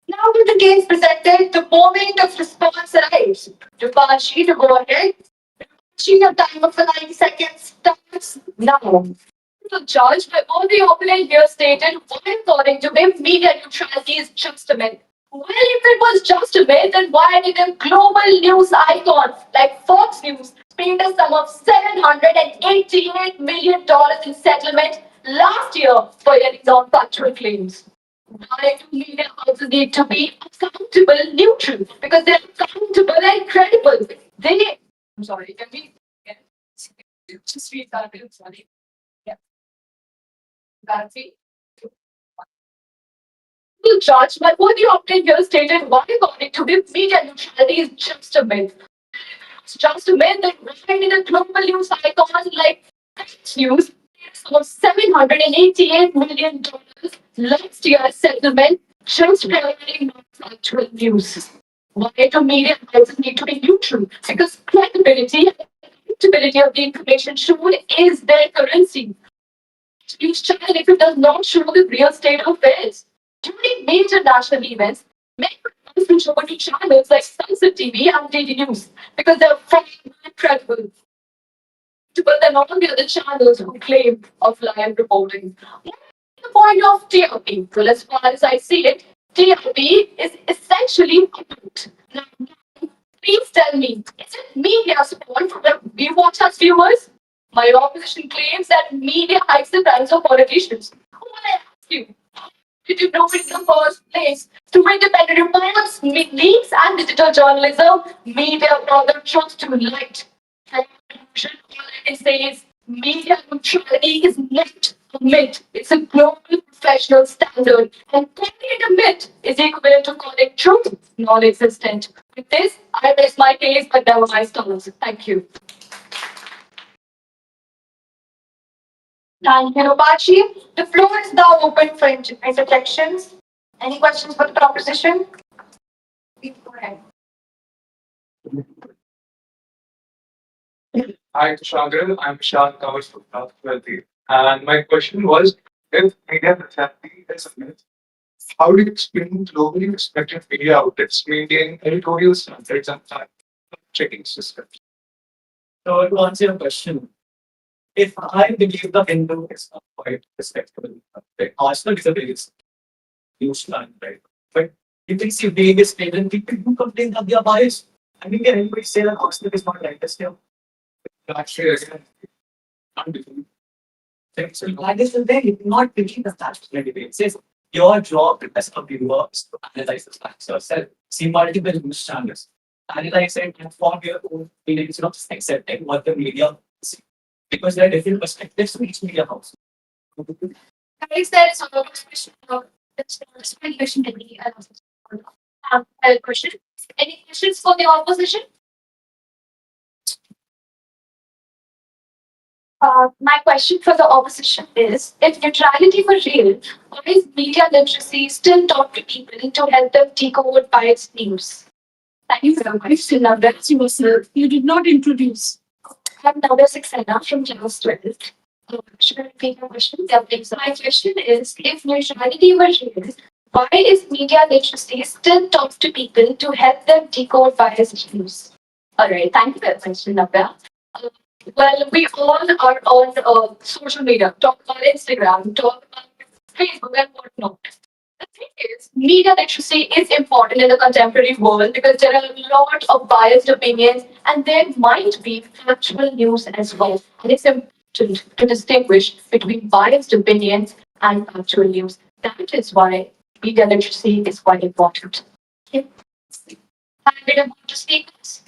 Now with the case presented, the moment of response arrives. Rupashi, to go ahead. Rupashi, your timer for 90 seconds starts now. To judge by all the opponent here stated, why according to him, media neutrality is just a myth. Well, if it was just a myth, then why did a global news icon like Fox News paid a sum of $788 million in settlement last year for his non-factual claims? Why do media houses need to be accountable neutral? Because they're accountable and credible. I'm sorry, can we just read that? I'm sorry. Yeah. Garfi. To judge by what the opted here stated, why according to him, media neutrality is just a myth. It's just a myth that why did a global news icon like Fox News of $788 million last year's settlement just providing non-factual news. Why do media houses need to be neutral? Because credibility and accountability of the information shown is their currency. News channel if it does not show the real state of affairs. During major national events, many programs will show to channels like Sunset TV and DD News because they're far more credible than all the other channels who claim of live reporting. The point of TRP, well, as far as I see it, TRP is essentially about. Now, please tell me, is it media support for the we watch as viewers? My opposition claims that media hides the crimes of politicians. Well, I ask you, did you know in the first place? Through independent reports, leaks, and digital journalism, media brought the truth to light. And conclusion, all I can say is media neutrality is not a myth. It's a global professional standard. And calling it a myth is equivalent to calling truth non-existent. With this, I rest my case, but never my stance. Thank you. Thank you, Rupachi. The floor is now open for interjections. Any questions for the proposition? Please go ahead. Hi, Shagril. I'm Shan, covers for Twelfth. And my question was, if media neutrality is a myth, how do you explain globally respected media outlets maintaining editorial standards and fact-checking systems? So to answer your question, if I believe the Hindu is a quite respectable, right? Arsenal is a very news line, right? But you can see various parents, people who complain that they are biased. I mean, can anybody say that Arsenal is not right here? Actually, can't believe. So that is the way you cannot believe that that's the debate. It says Your job as a viewer is to analyze the facts yourself, see multiple news channels, analyze it and form your own feelings, not just accepting what the media say. Because there are different perspectives to each media house. Guys, there's a question. That's my question to me. I have a question. Any questions for the opposition? My question for the opposition is, if neutrality were real, why is media literacy still taught to people to help them decode biased news? Thank you very much. Still address yourself. You did not introduce. I'm Navya Saxena from class 12. Should I repeat your question? Yeah, please. My question is, if neutrality were real, why is media literacy still taught to people to help them decode biased news? All right, thank you very much, Navya. Uh, well, we all are on social media, talk about Instagram, talk about Facebook and whatnot. The thing is, media literacy is important in the contemporary world because there are a lot of biased opinions and there might be factual news as well. And it's important to distinguish between biased opinions and factual news. That is why media literacy is quite important. Okay. Have you been about to speakers?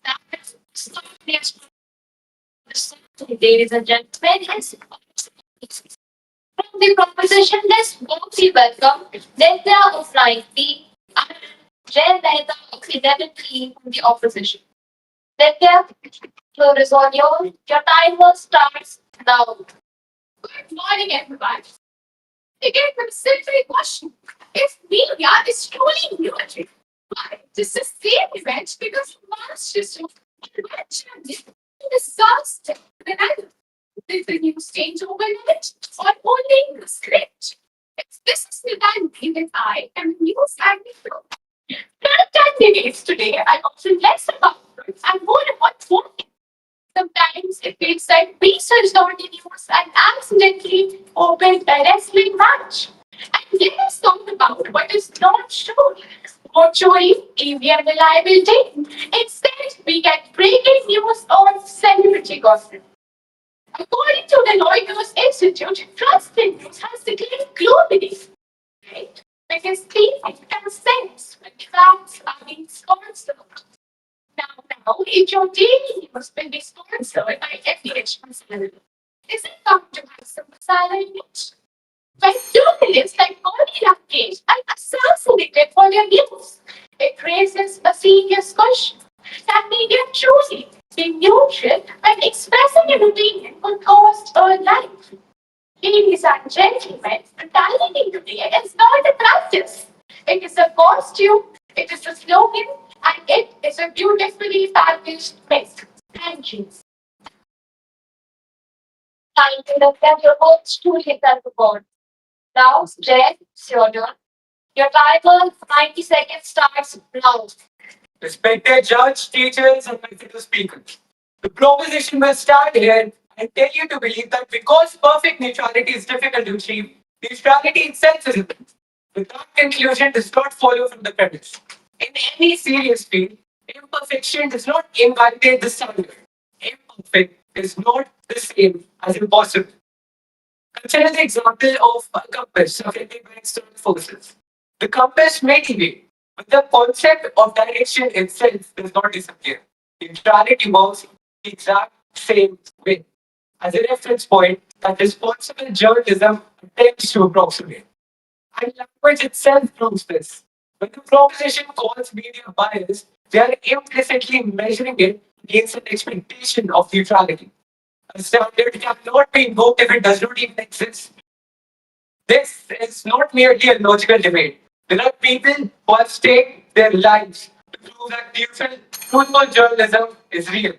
That is ladies and gentlemen, is from the proposition list, both be welcome. Nitya of line B and Jay Mehta of 11E from the opposition. Nitya, floor is on yours. Your timer starts now. Good morning, everyone. Again, with a simple question. If media is truly neutral, why this is the same event because once just disaster when I did the news change overnight or only in the script. If this is the time that I am news admin, there are candidates today I often less about and more about what. Sometimes it feels like research on the news and accidentally opened a wrestling match. And let us talk about what is not shown. Virtually EVM reliability. Instead, we get breaking news on celebrity gossip. According to the Reuters Institute, trust in news has declined globally, right? Because people can sense when facts are being sponsored. If your daily news will be sponsored by FDH Masala, is it come to have some masala in it? When journalists like Gauri Rakesh are assassinated for their news, it raises a serious question. Can media truly be neutral when expressing an opinion could cost a life? Ladies and gentlemen, brutality today is not a practice. It is a costume, it is a slogan, and it is a beautifully packaged mix. Thank you. Thank you, Dr. Your host to hit that record. Now, Jay, it's your turn. Your timer, 90 seconds starts now. Respected judge, teachers, and fellow speakers. The proposition will start here and tell you to believe that because perfect neutrality is difficult to achieve, neutrality itself is a myth. But that conclusion does not follow from the premise. In any serious field, imperfection does not invalidate the standard. Imperfect is not the same as impossible. Consider the example of a compass affected by external forces. The compass may deviate, but the concept of direction itself does not disappear. Neutrality works the exact same way. As a reference point, that responsible journalism attempts to approximate. And language itself proves this. When the proposition calls media bias, they are implicitly measuring it against an expectation of neutrality. A standard cannot be invoked if it does not even exist. This is not merely a logical debate. There are people who have staked their lives to prove that neutral, truthful journalism is real.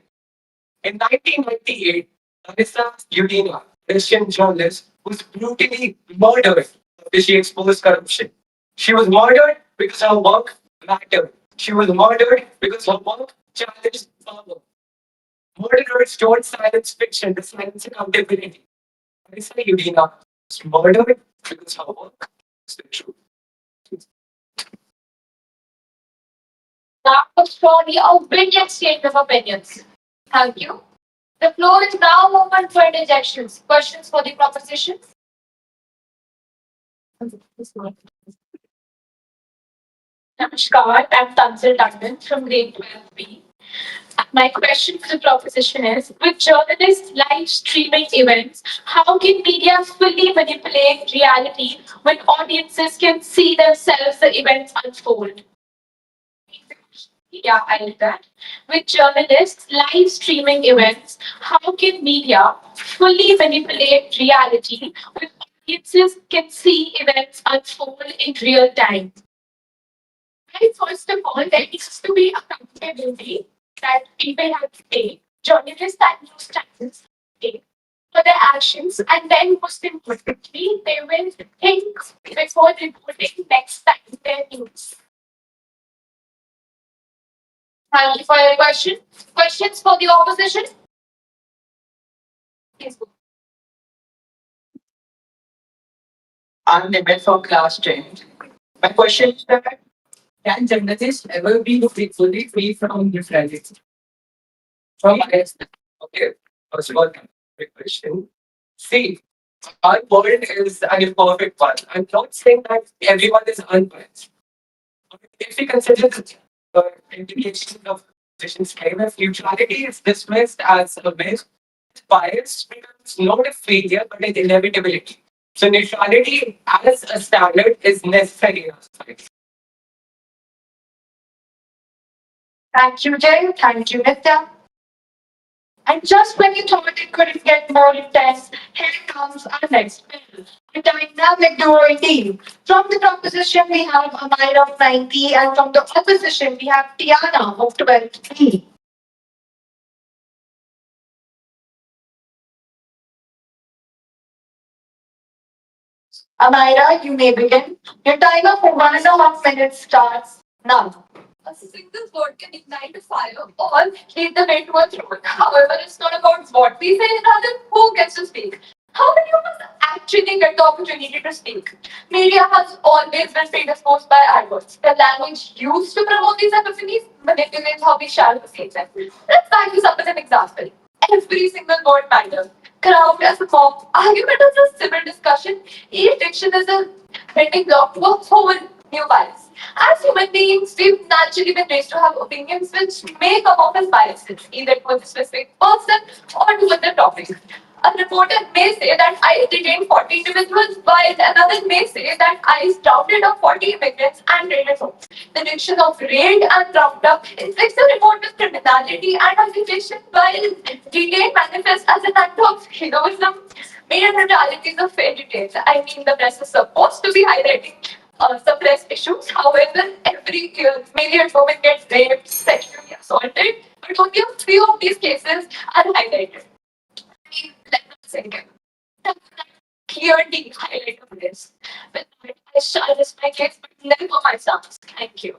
In 1998, Larissa Yudina, Russian journalist, was brutally murdered after she exposed corruption. She was murdered because her work mattered. She was murdered because her work challenged power. Murderers don't silence fiction, they silence accountability. Larissa Yudina was murdered because her work is the truth. That was surely a brilliant exchange of opinions. Thank you. The floor is now open for interjections. Questions for the proposition? Namaskar, I'm Tanzil Tandon from grade 12B. My question for the proposition is, with journalists live streaming events, how can media fully manipulate reality when audiences can see themselves the events unfold? Yeah, I like that. With journalists live streaming events, how can media fully manipulate reality when audiences can see events unfold in real time? And first of all, there needs to be accountability that people have to take, journalists and news channels take for their actions, and then most importantly, they will think before reporting next time their news. Thank you for your question. Questions for the opposition? Please go. I'm Nimit from class 10. My question is that can journalists ever be fully free from neutrality? From bias? Okay, first of all, quick question. See, our world is an imperfect one. I'm not saying that everyone is unbiased. If we consider the implications of positions claim as neutrality is dismissed as a myth, bias becomes not a failure but an inevitability. So neutrality as a standard is necessary in our society. Thank you, Jay. Thank you, Nitya. And just when you thought it couldn't get more intense, here comes our next bill. A dynamic duo indeed. From the proposition, we have Amira of 90, and from the opposition, we have Tiana of 12B. Amira, you may begin. Your timer for 1.5 minutes starts now. A single word can ignite a fire or lead the way to a throne. However, it's not about what we say, rather who gets to speak. How many of us actually get the opportunity to speak? Media has always been predisposed by adverts. The language used to promote these epiphanies manipulates how we shall perceive them. Let's back this up as an example. Every single word matters. Crowd as a mob, argument as a civil discussion, each diction is a building block to a whole new bias. As human beings, we've naturally been raised to have opinions which may come off as biases, either towards a specific person or towards the topic. A reporter may say that I detained 40 individuals, while another may say that I rounded up 40 immigrants and raided homes. The diction of raid and round up inflicts a report with criminality and agitation, while detained manifests as an act of heroism. Media neutrality is a fairy tale. I mean, the press is supposed to be highlighting suppressed issues. However, every year, millions of women get raped, sexually assaulted, but only a few of these cases are highlighted. Let me sink in. Clearly highlight of this. But I shall risk my case, but never my sons. Thank you.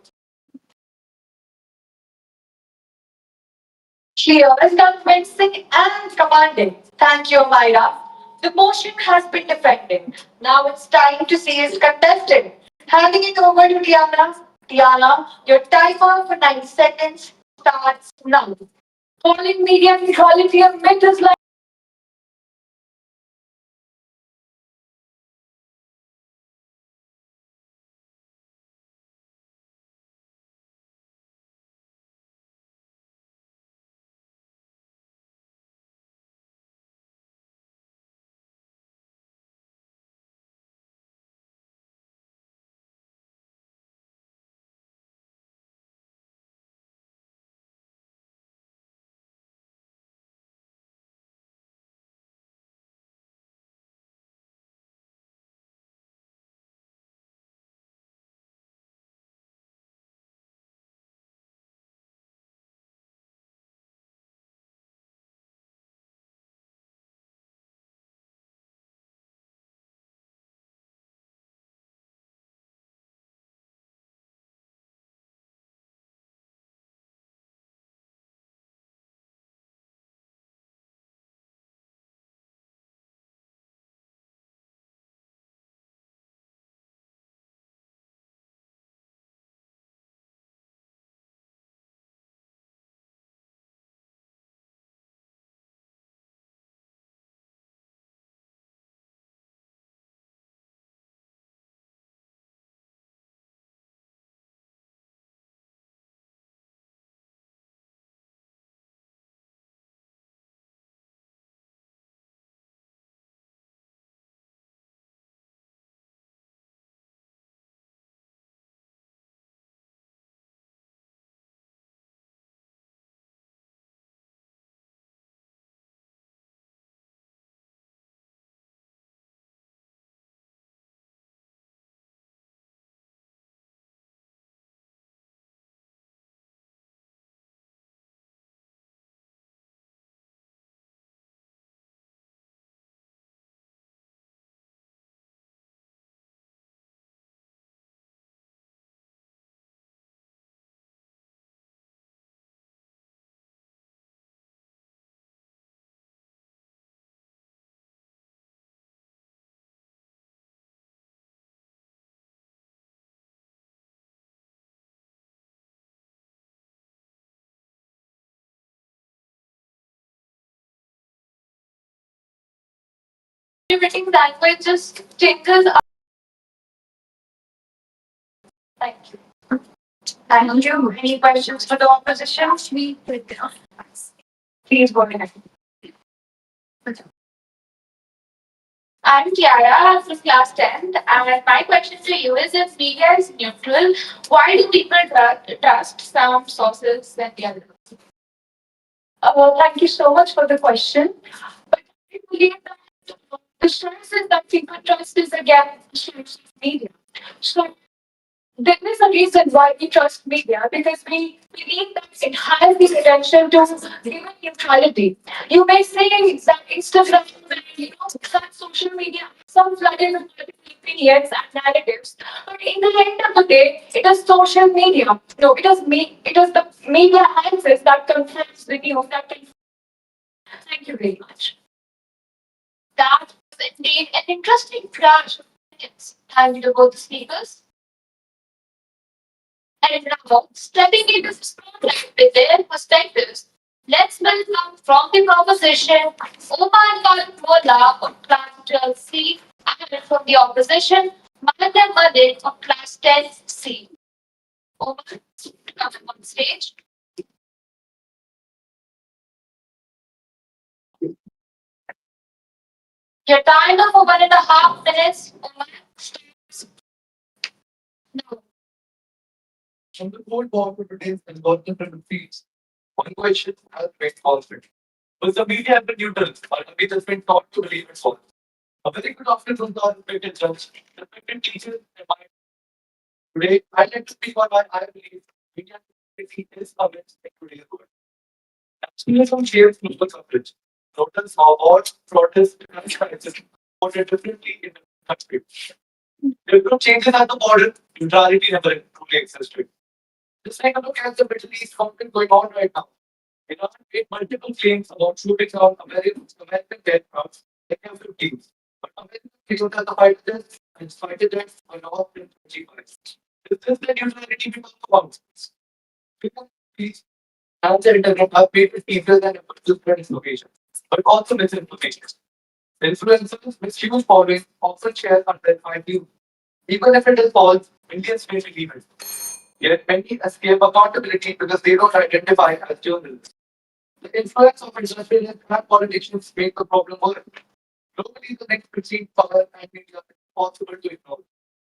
Clear, convincing, and commanding. Thank you, Myra. The motion has been defended. Now it's time to see its contestant. Handing it over to Tiana. Tiana, your timer for 90 seconds starts now. Calling media neutrality a myth is like Limiting language just changes. Thank you. Thank you. Any questions for the opposition? Please go ahead. I'm Kiara from class 10th, and my question to you is if media is neutral, why do people trust some sources than the others? Thank you so much for the question. But I believe that the sources that people trust is again the source of media. So there is a reason why we trust media because we believe that it has the potential to give a neutrality. You may say that Instagram, that social media, some flooded with political opinions and narratives, but in the end of the day, it is social media. No, it is it is the media houses that confirms the news. Thank you very much. That was indeed an interesting flash of opinions. Thank you to both the speakers. And now, stepping into the spotlight with their perspectives, let's welcome from the proposition Omar Kalpola of Class 12C and from the opposition Madam Madin of Class 10C. Omar, come on stage. Your timer for 1.5 minutes. Omar, starts now. From the whole talk of today's algorithm feeds, one question has been constant. Was the media ever neutral, or have we just been taught to believe it's false? A very good afternoon to our respected judge, respected teachers, and my today I'd like to speak on why I believe media literacy is a myth in today's world. Nationalism shares global coverage. Protests, awards, protests, and crisis voted differently in different countries. There were changes at the border, neutrality never truly existed. Just take a look at the Middle East conflict going on right now. Iran made multiple claims about shootings on American aircraft in F-15s. But American claimed that the fighters and fighter jets were not in 25. Is this the neutrality because of boundaries? Because these and the internet have made it easier than ever to spread information, but also misinformation. Influencers with huge following often share unverified news. Even if it is false, Indians may believe it. Yet many escape accountability because they don't identify as journalists. The influence of industrialists and politicians make the problem worse. Globally, the next perceived power and media is impossible to ignore.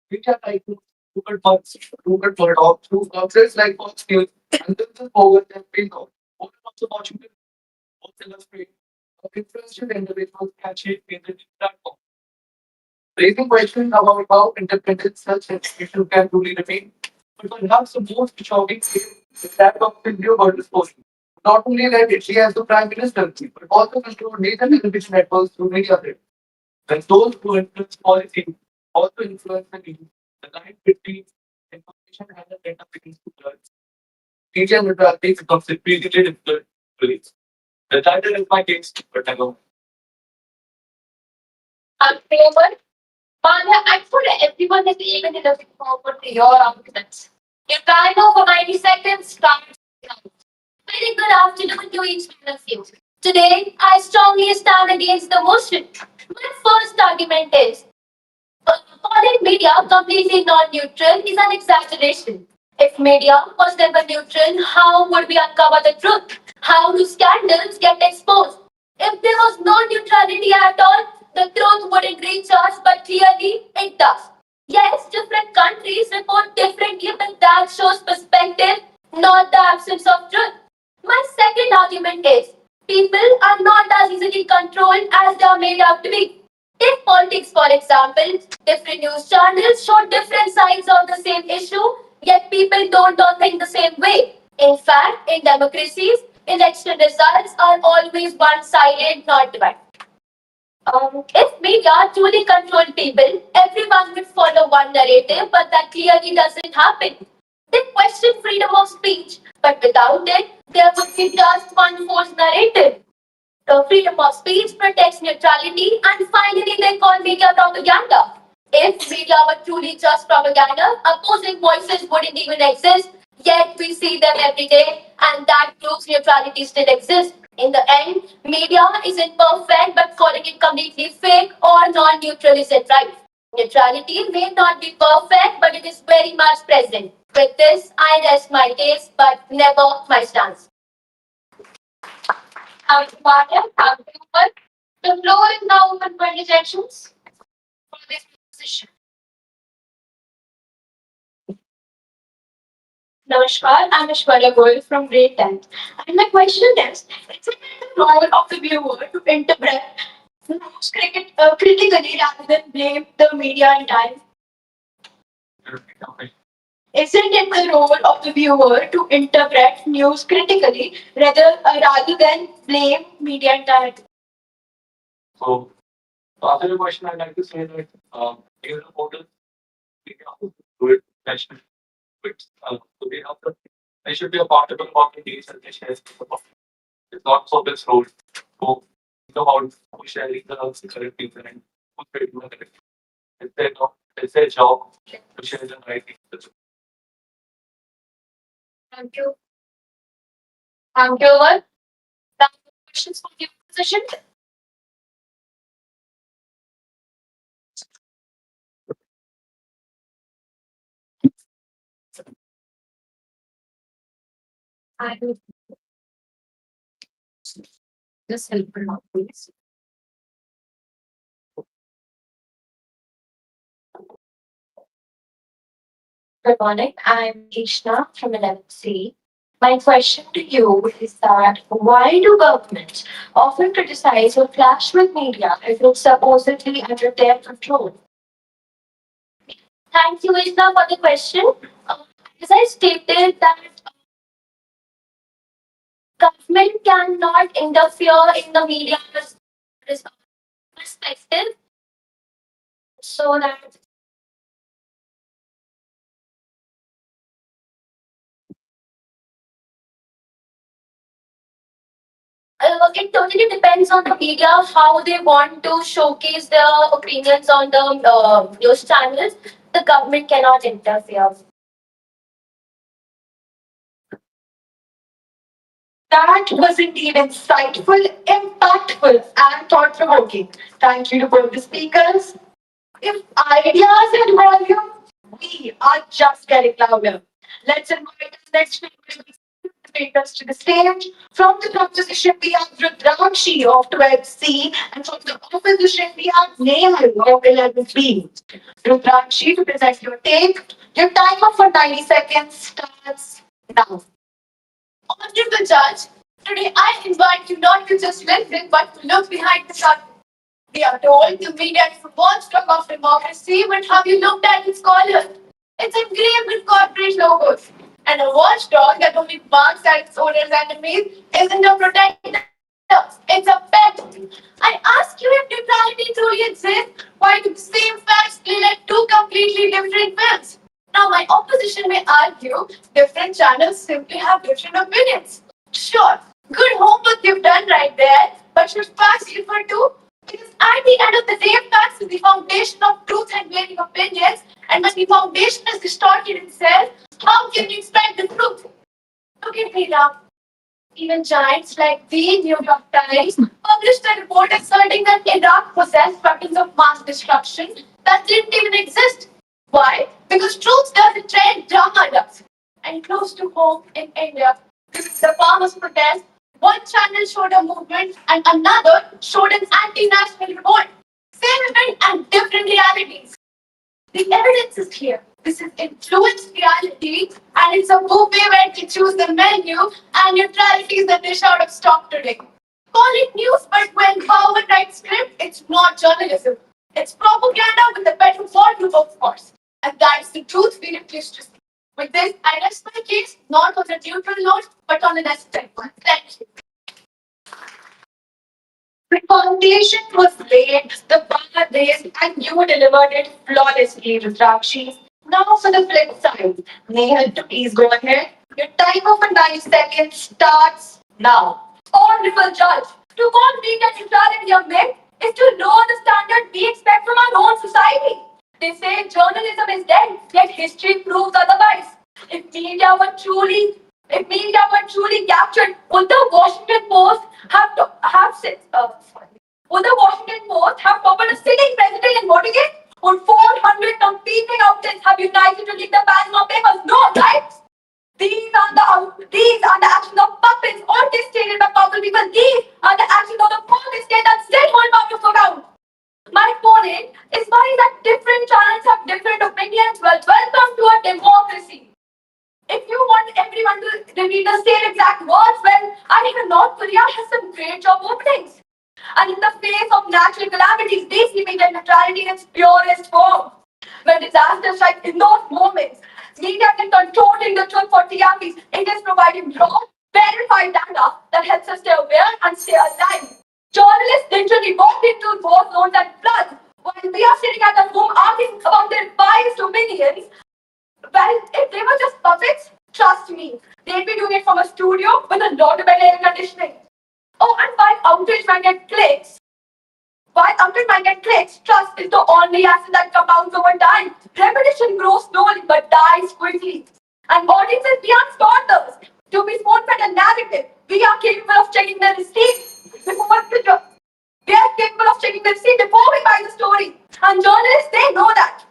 Media tycoons, Google Bugs, Google Murdoch, through outlets like Fox News, and this is over their pay off. Over also Washington, both illustrate how influential individuals can shape the platform. Raising questions about how independent such institutions can truly remain. But perhaps the most shocking case is that of Silvio Berlusconi. Not only led Italy as the prime minister, but also controlled major television networks through media threats. When those who influence policy also influence the news, the line between information and the data begins to blur. Media neutrality becomes repeatedly difficult to police. The title is my case, but I know. I'm Raymond. Manya, I'm sure everyone is eagerly looking forward to your arguments. Your timer for 90 seconds starts now. Very good afternoon to each one of you. Today, I strongly stand against the motion. My first argument is calling media completely non-neutral is an exaggeration. If media was never neutral, how would we uncover the truth? How do scandals get exposed? If there was no neutrality at all, the truth wouldn't reach us, but clearly it does. Yes, different countries report differently, but that shows perspective, not the absence of truth. My second argument is people are not as easily controlled as they are made out to be. Take politics, for example. Different news channels show different sides of the same issue, yet people don't all think the same way. In fact, in democracies, election results are always one-sided, not divided. If media truly controlled people, everyone would follow one narrative, but that clearly doesn't happen. They question freedom of speech, but without it, there would be just one forced narrative. The freedom of speech protects neutrality, and finally, they call media propaganda. If media were truly just propaganda, opposing voices wouldn't even exist, yet we see them every day, and that proves neutrality still exists. In the end, media isn't perfect, but calling it completely fake or non-neutral isn't right. Neutrality may not be perfect, but it is very much present. With this, I rest my case, but never my stance. Thank you, Martin. Thank you, Umar. The floor is now open for rejections for this position. Namaskar, I'm Ashwarya Goyal from grade 10th. And my question is it the role of the viewer to interpret news critically rather than blame the media entirely? Isn't it the role of the viewer to interpret news critically rather than blame media entirely? So, to answer your question, I'd like to say that news reporters we have to do it professionally. So they have to, they should be accountable about the news that they share. It's not for this role to know how to sharing the correct things and who's doing the correct. It's their job to share the right things. Thank you. Thank you, Umar. Thank you. Questions for the opposition? I will just help her out, please. Good morning. I'm Ishna from 11th C. My question to you is that why do governments often criticize or clash with media if it's supposedly under their control? Thank you, Ishna, for the question. As I stated that government cannot interfere in the media's perspective so that it totally depends on the media how they want to showcase their opinions on the news channels. The government cannot interfere. That was indeed insightful, impactful, and thought provoking. Thank you to both the speakers. If ideas had volume, we are just getting louder. Let's invite the next speakers to the stage. From the proposition, we have Rudrakshi of 12C, and from the opposition, we have Nehal of 11B. Rudrakshi, to present your take. Your timer for 90 seconds starts now. Honorable Judge, today I invite you not to just listen but to look behind the curtain. We are told the media is a watchdog of democracy, but have you looked at its color? It's engraved with corporate logos. And a watchdog that only barks at its owner's enemies isn't a protector, it's a pet. I ask you if neutrality truly exists, why do the same facts play like two completely different films? Now, my opposition may argue different channels simply have different opinions. Sure, good homework you've done right there, but should facts differ too? Because at the end of the day, facts is the foundation of truth and varying opinions, and when the foundation is distorted itself, how can you expect the truth? Look at Iraq. Even giants like the New York Times published a report asserting that Iraq possessed weapons of mass destruction that didn't even exist. Why? Because truth doesn't trend, drama does. And close to home in India, the farmers' protest, one channel showed a movement and another showed an anti-national revolt. Same event and different realities. The evidence is clear. This is influenced reality, and it's a buffet where they choose the menu, and neutrality is the dish out of stock today. Call it news, but when power writes script, it's not journalism. It's propaganda with a better volume, of course. And that's the truth we refuse to see. With this, I rest my case, not on a neutral note, but on a necessary one. Thank you. The foundation was laid, the bar raised, and you delivered it flawlessly, Rudrakshi. Now for the flip side. Nehal, please go ahead. Your timer for 9 seconds starts now. Honorable Judge, to call media neutrality a myth is to lower the standard we expect from our own society. They say journalism is dead, yet history proves otherwise. If media were truly If media were truly captured, would the Washington Post have to, have sit- sorry. Would the Washington Post have covered a sitting president in Watergate? Would 400 competing outlets have united to leak the Panama Papers? No, right? These are the actions of puppets orchestrated by powerful people. These are the actions of the police state that still hold power to account. My point is why that different channels have different opinions. Well, welcome to a democracy. If you want everyone to repeat the same exact words, well, I think North Korea has some great job openings. And in the face of natural calamities, they see media neutrality in its purest form. When disasters strike in those moments, media can controlling the truth for TRPs. It is providing raw, verified data that helps us stay aware and stay alive. Journalists literally walk into war zones and floods while we are sitting at home arguing about their biased opinions. Well, if they were just puppets, trust me, they'd be doing it from a studio with a lot of better air conditioning. Oh, and while outage might get clicks, trust is the only asset that compounds over time. Repetition grows slowly but dies quickly. And audiences beyond spotters. To be spoon-fed a narrative, we are capable of checking the receipt before we buy the story. And journalists, they know that.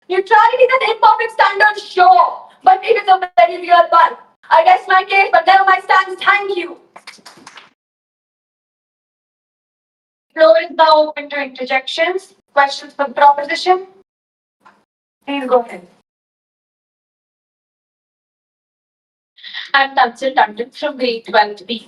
Neutrality is an imperfect standard, sure, but it is a very real one. I rest my case, but never my stance. Thank you. Floor is now open to interjections. Questions for the proposition? Please go ahead. I'm Tansil Tandon from grade 12B.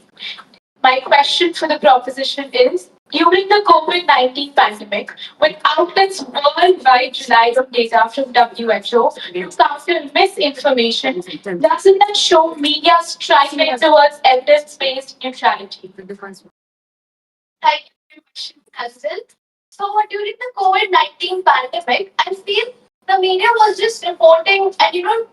My question for the proposition is, during the COVID-19 pandemic, when outlets worldwide relied on data from WHO to counter misinformation, doesn't that show media striving towards evidence-based neutrality? Thank you for your question as well. So during the COVID-19 pandemic, I feel the media was just reporting and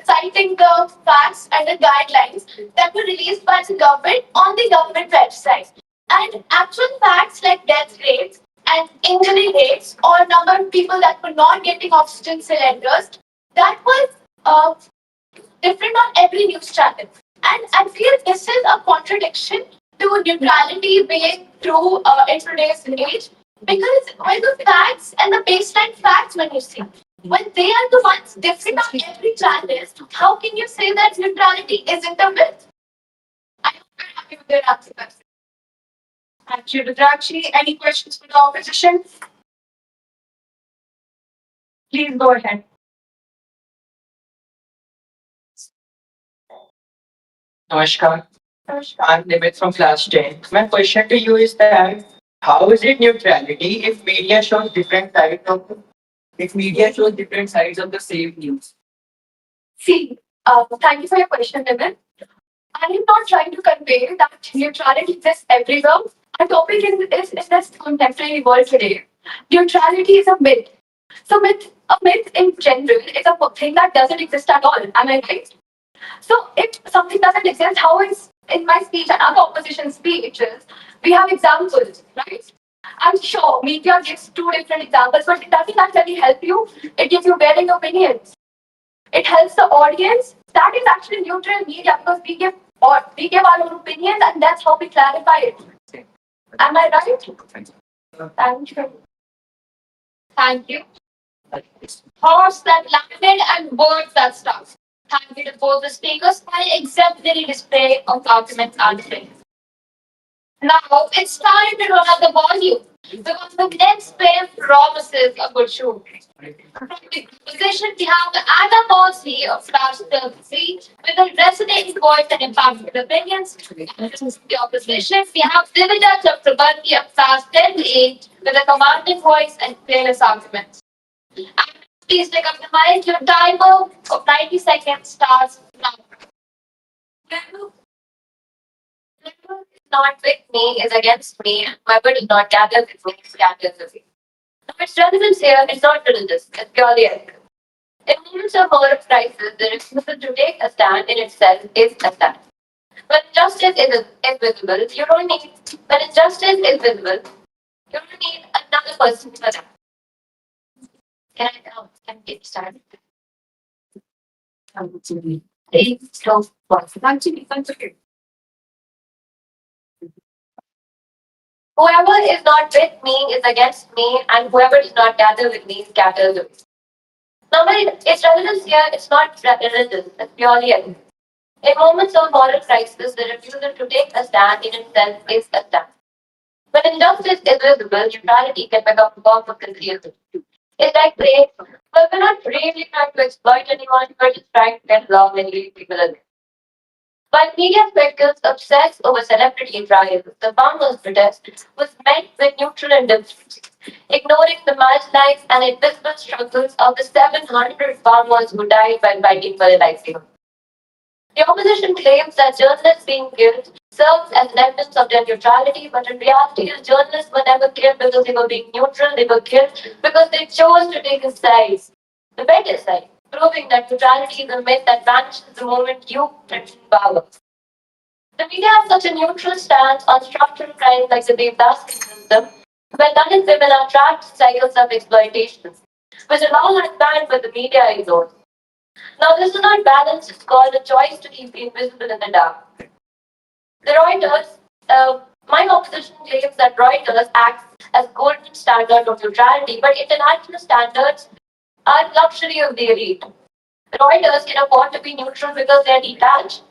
citing the facts and the guidelines that were released by the government on the government website. And actual facts like death rates and injury rates or number of people that were not getting oxygen cylinders, that was different on every news channel. And I feel this is a contradiction to neutrality being true in today's age. Because when the facts and the baseline facts, when you see, when they are the ones different on every channel, how can you say that neutrality isn't a myth? I hope you're happy with your answer. Thank you, Rudrakshi. Any questions for the opposition? Please go ahead. Namaskar. I'm Nimit from class 10. My question to you is that how is it neutrality if media shows different sides of the same news? See, thank you for your question, Nimin. I am not trying to convey that neutrality exists everywhere. Our topic is in this contemporary world today. Neutrality is a myth. So, a myth in general is a thing that doesn't exist at all. Am I right? So, if something doesn't exist, how is in my speech and other opposition speeches, we have examples, right? I'm sure media gives two different examples, but doesn't that really help you? It gives you varying opinions. It helps the audience. That is actually neutral media because we give our own opinions and that's how we clarify it. Am I right? Thank you. Thank you. Horse that landed and words that stuck. Thank you to both the speakers for an exemplary display of arguments and things. Now it's time to run up the volume because the next pair promises a good show. From the position, we have the Anna Mosley of class 13 with a resonating voice and impactful opinions. And from the opposition, we have Divija Chakrabarti of class 10A with a commanding voice and fearless arguments. And please take up the mic. Your timer of 90 seconds starts now. Whoever is not with me is against me, and whoever does not gather with me scatters with me. Now, its relevance here is not religious, it's purely ethical. In moments of moral crisis, the refusal to take a stand in itself is a stand. When justice is visible, you don't need when injustice is visible, you don't need another person for that. Can I get started? slow voice. Continue. Whoever is not with me is against me, and whoever does not gather with me scatters away. Now, its relevance here is not religious, it's purely ethical. In moments of moral crisis, the refusal to take a stand in itself is a stand. When injustice is visible, neutrality can become a form of concealment. It's like prey, but we're not really trying to exploit anyone, we're just trying to get along and leave people alone. While media spectacles obsess over celebrity trials, the farmers' protest was met with neutral indifference, ignoring the marginalized and invisible struggles of the 700 farmers who died while fighting for their livelihood. The opposition claims that journalists being killed serves as an evidence of their neutrality, but in reality, the journalists were never killed because they were being neutral, they were killed because they chose to take a side, the better side, proving that neutrality is a myth that vanishes the moment you threaten power. The media has such a neutral stance on structural crimes like the basket system, where Dalit women are trapped in cycles of exploitation, which the law has banned but the media ignores. Now, this is not balance, it's called a choice to keep the invisible in the dark. The Reuters, my opposition claims that Reuters acts as golden standard of neutrality, but international standards are luxury of the elite. Reuters can afford to be neutral because they're detached.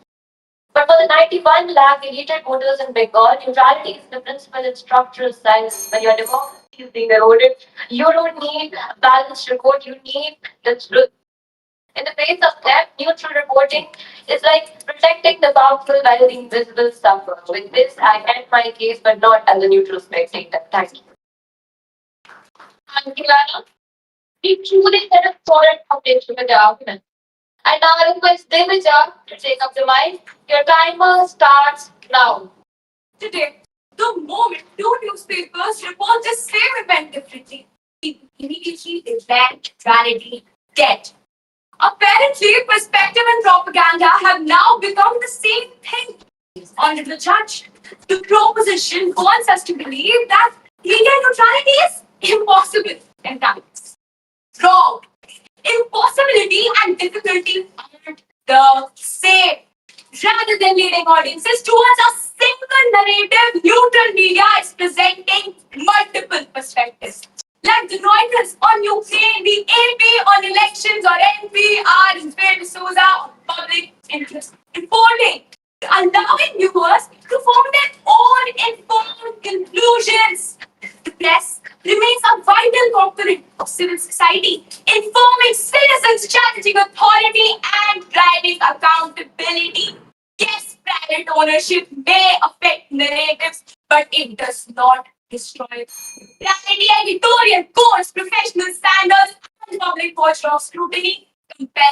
But for the 91 lakh deleted voters in Bengal, neutrality is the principle in structural science. When your democracy is being eroded, you don't need a balanced report, you need the truth. In the face of that, neutral reporting is like protecting the powerful while the invisible suffer. With this, I end my case, but not as a neutral spectator. Thank you. Thank you, Anna. We truly had a solid foundation with the argument. I now request Devaja to take up the mic. Your timer starts now. Today, the moment two newspapers report the same event differently, people immediately demand neutrality dead. Apparently, perspective and propaganda have now become the same thing. Honorable Judge, the proposition wants us to believe that media neutrality is impossible and that is wrong. Impossibility and difficulty aren't the same. Rather than leading audiences towards a single narrative, neutral media is presenting multiple perspectives. Like the Reuters on Ukraine, the AP on elections, or NPR in Spain Souza on public interest reporting, allowing viewers to form their own informed conclusions. The press remains a vital component of civil society, informing citizens, challenging authority, and driving accountability. Yes, private ownership may affect narratives, but it does not destroy reality. Editorial codes, professional standards, and public watchdog scrutiny compel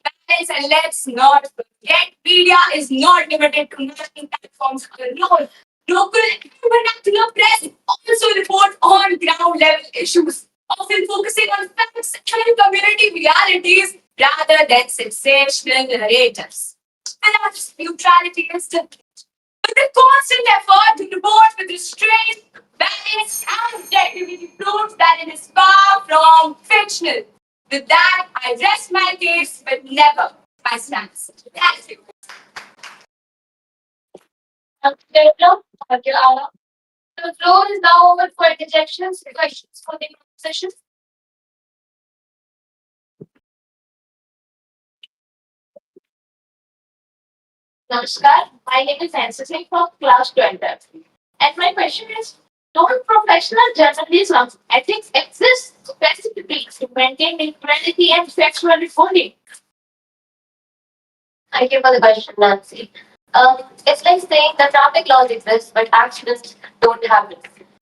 balance. And let's not forget, media is not limited to national platforms alone. Local and vernacular press also report on ground level issues, often focusing on facts and community realities rather than sensational narratives. Perhaps neutrality is different. But the constant effort to report with restraint, balance, and objectivity proves that it is far from fictional. With that, I rest my case, but never my stance. Thank you. Thank you, Devaja. Thank you, Anna. The floor is now open for interjections, questions for the session. Namaskar. My name is Nancy from class 12. And my question is, non-professional journalism ethics exists specifically to maintain neutrality and factual reporting. Thank you for the question, Nancy. It's like saying that traffic laws exist, but accidents don't happen.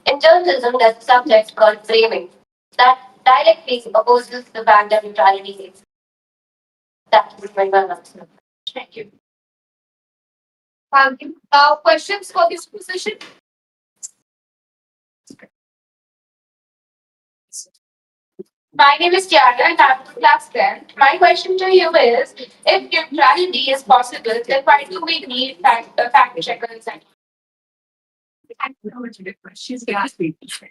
In journalism, there's a subject called framing that directly opposes the fact that neutrality exists. That is my answer. Thank you. Thank you. Now, questions for this position? My name is Kiara and I'm from class 10. My question to you is, if neutrality is possible, then why do we need fact checkers and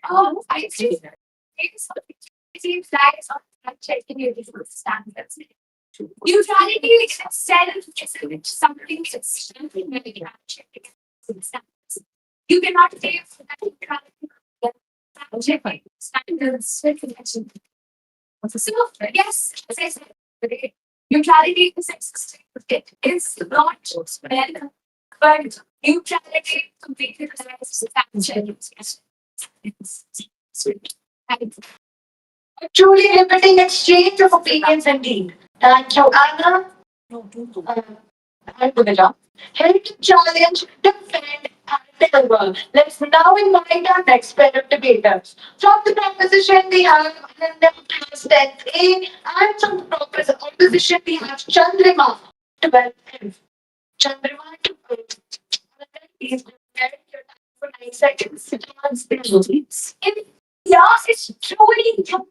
Oh, I see. It seems like some fact checking useful standards. Neutrality itself is something that's something that you have to check. You cannot say that neutrality standards. So, yes, as I said, neutrality is existing. It is not just well, but neutrality completely resides a truly limiting exchange of opinions indeed. Thank you, Anna. And Pooja. Here to challenge, defend, and deliver. Let's now invite our next pair of debaters. From the proposition, we have Ananda class 10A, and from the opposition, we have Chandrima 12. Chandrima 12. Please prepare your time for 9 seconds. In Yes, it's truly neutral.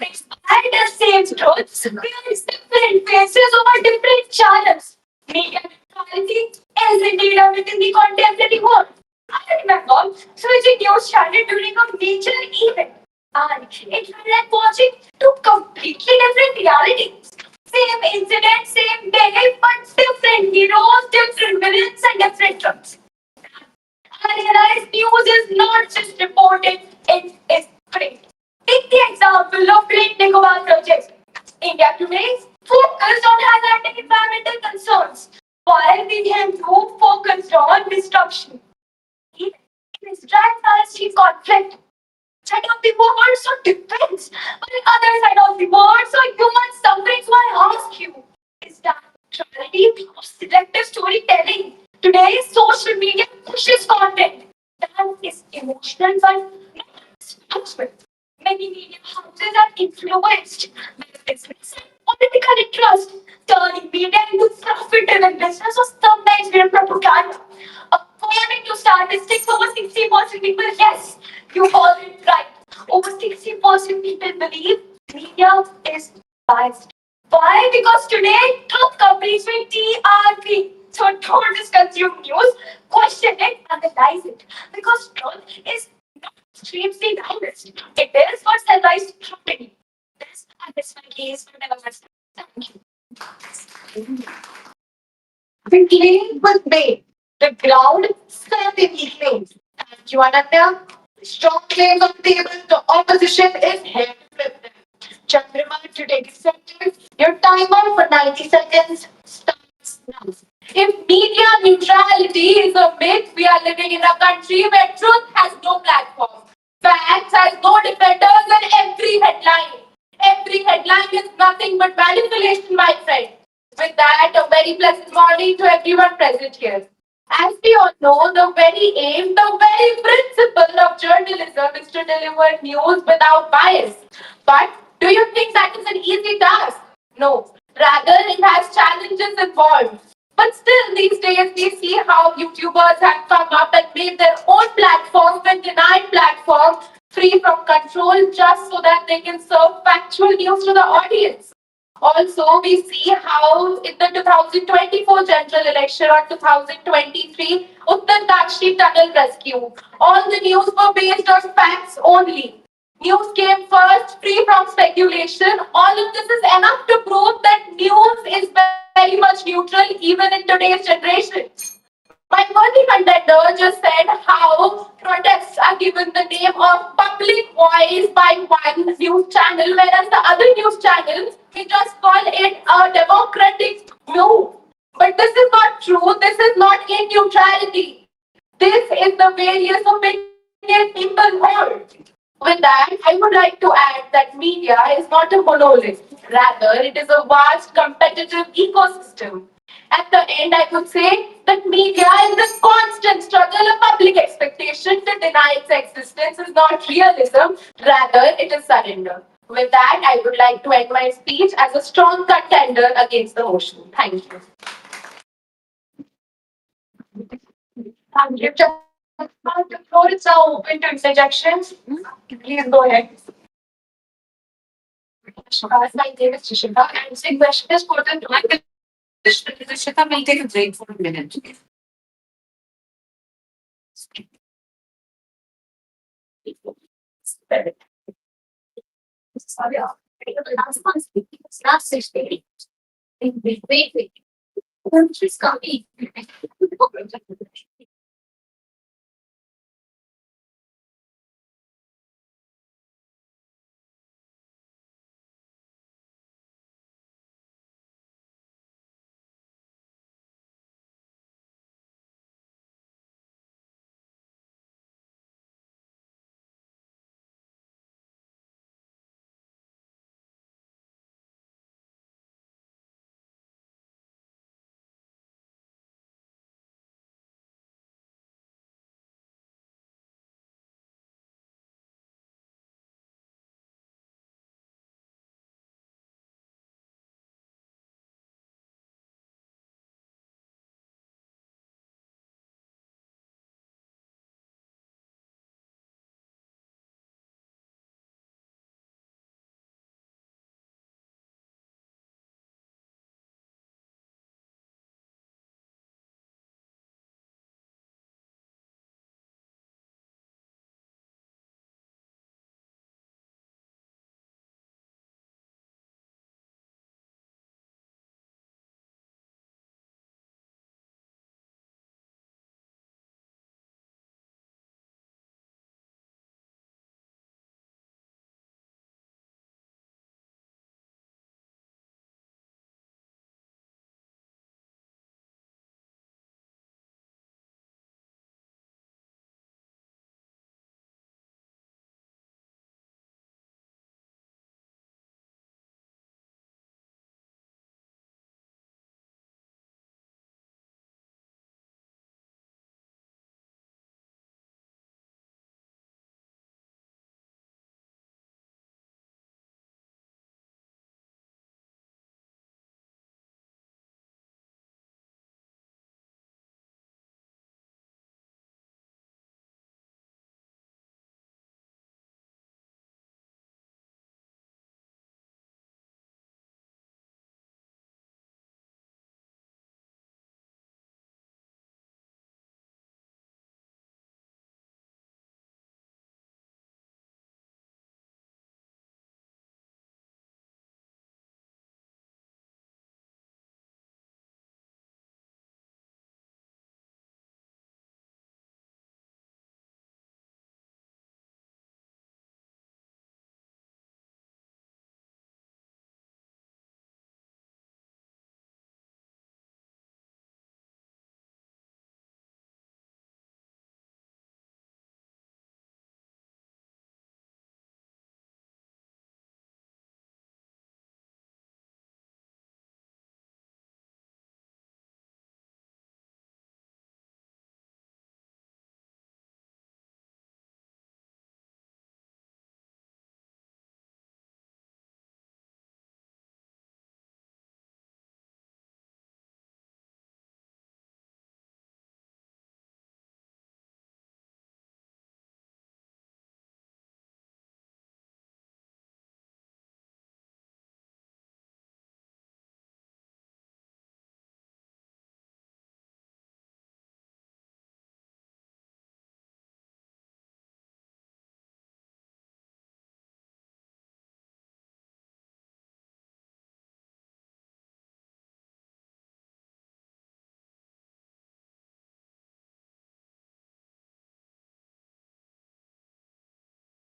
They spread the same truths, with different faces over different channels. Media neutrality is indeed a within the contemporary world. I remember switching news channel during a major event, and it felt like watching two completely different realities. Same incident, same day, but different heroes, different villains, and different truths. I realized news is not just reported, it is print. Take the example of Great Nicobar project. India today focused on highlighting environmental concerns, while the Hindu focused on destruction. Even in Israel-Palestine conflict, side of the world so depends on the other side of the world, so human suffering. So I ask you, is that neutrality or selective storytelling? Today's social media pushes content that is emotional but not responsible. Many media houses are influenced by business and political interest, turning media into profit-driven business or sometimes real propaganda. According to statistics, over 60% people, yes, you heard it right. Over 60% people believe media is biased. Why? Because today truth companies with TRP. So don't just consume news, question it, analyze it. Because truth is not extremely biased. It is for centralized scrutiny. This is my case for development. Thank you. Beginning with May, the ground certainly claims. Thank you, Ananya. Strong claims on the table. The opposition is here to flip them. Chandrama, to take a second. Your timer for 90 seconds starts now. If media neutrality is a myth, we are living in a country where truth has no platform. Facts has no defenders, and every headline is nothing but manipulation, my friend. With that, a very pleasant morning to everyone present here. As we all know, the very aim, the very principle of journalism is to deliver news without bias. But do you think that is an easy task? No. Rather, it has challenges involved. But still, these days, we see how YouTubers have come up and made their own platforms and denied platforms free from control just so that they can serve factual news to the audience. Also, we see how in the 2024 general election or 2023 Uttar Dakshi tunnel rescue, all the news were based on facts only. News came first, free from speculation. All of this is enough to prove that news is very much neutral even in today's generation. My worthy contender just said how protests are given the name of public voice by one news channel, whereas the other news channels, we just call it a democratic move. But this is not true. This is not in neutrality. This is the various opinion people hold. With that, I would like to add that media is not a monolith. Rather, it is a vast competitive ecosystem. At the end, I would say that media is this constant struggle of public expectation to deny its existence is not realism, rather, it is surrender. With that, I would like to end my speech as a strong contender against the motion. Thank you. Thank you. The floor is now open to interjections. Please go ahead. My name is Trishika, and the question is put in my Trishika will take a break for a minute. Sorry, last month, last 6 days. Wait. She's coming.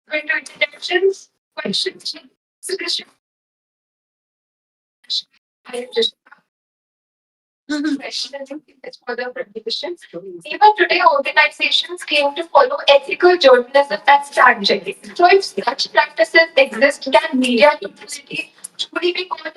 Going to introductions, questions, suggestions. I just question. I think it's for the repetition. Even today, organizations claim to follow ethical journalism and fact checking. So, if such practices exist, can media neutrality truly be called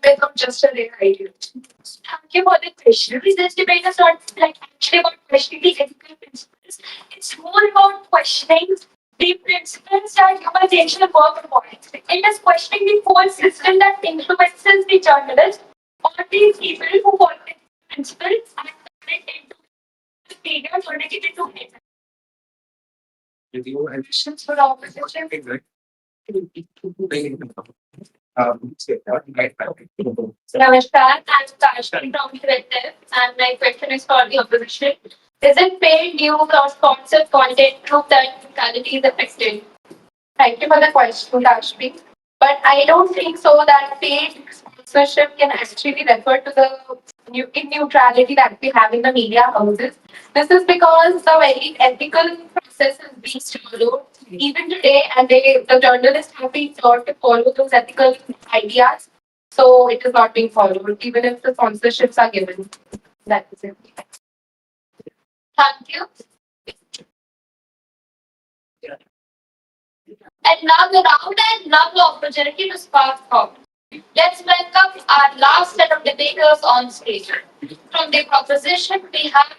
based on just a rare idea? Thank you for the question. This debate is not like actually about questioning the ethical principles. It's more about questioning the principles that humanization work upon. It is questioning the whole system that influences the journalist or the people who follow the principles and turn it into media, turn it into media. Questions for opposition? Namaskar, I'm Kashmi from Twelfth, and my question is for the opposition. Isn't paid news or sponsored content proof that neutrality is affected? Thank you for the question, Kashmi. But I don't think so that paid sponsorship can actually refer to the neutrality that we have in the media houses. This is because the very ethical process is being followed even today, and the journalists have been taught to follow those ethical ideas. So it is not being followed, even if the sponsorships are given. That is it. Thank you. And now the round and another opportunity to spark thought. Let's welcome our last set of debaters on stage. From the proposition, we have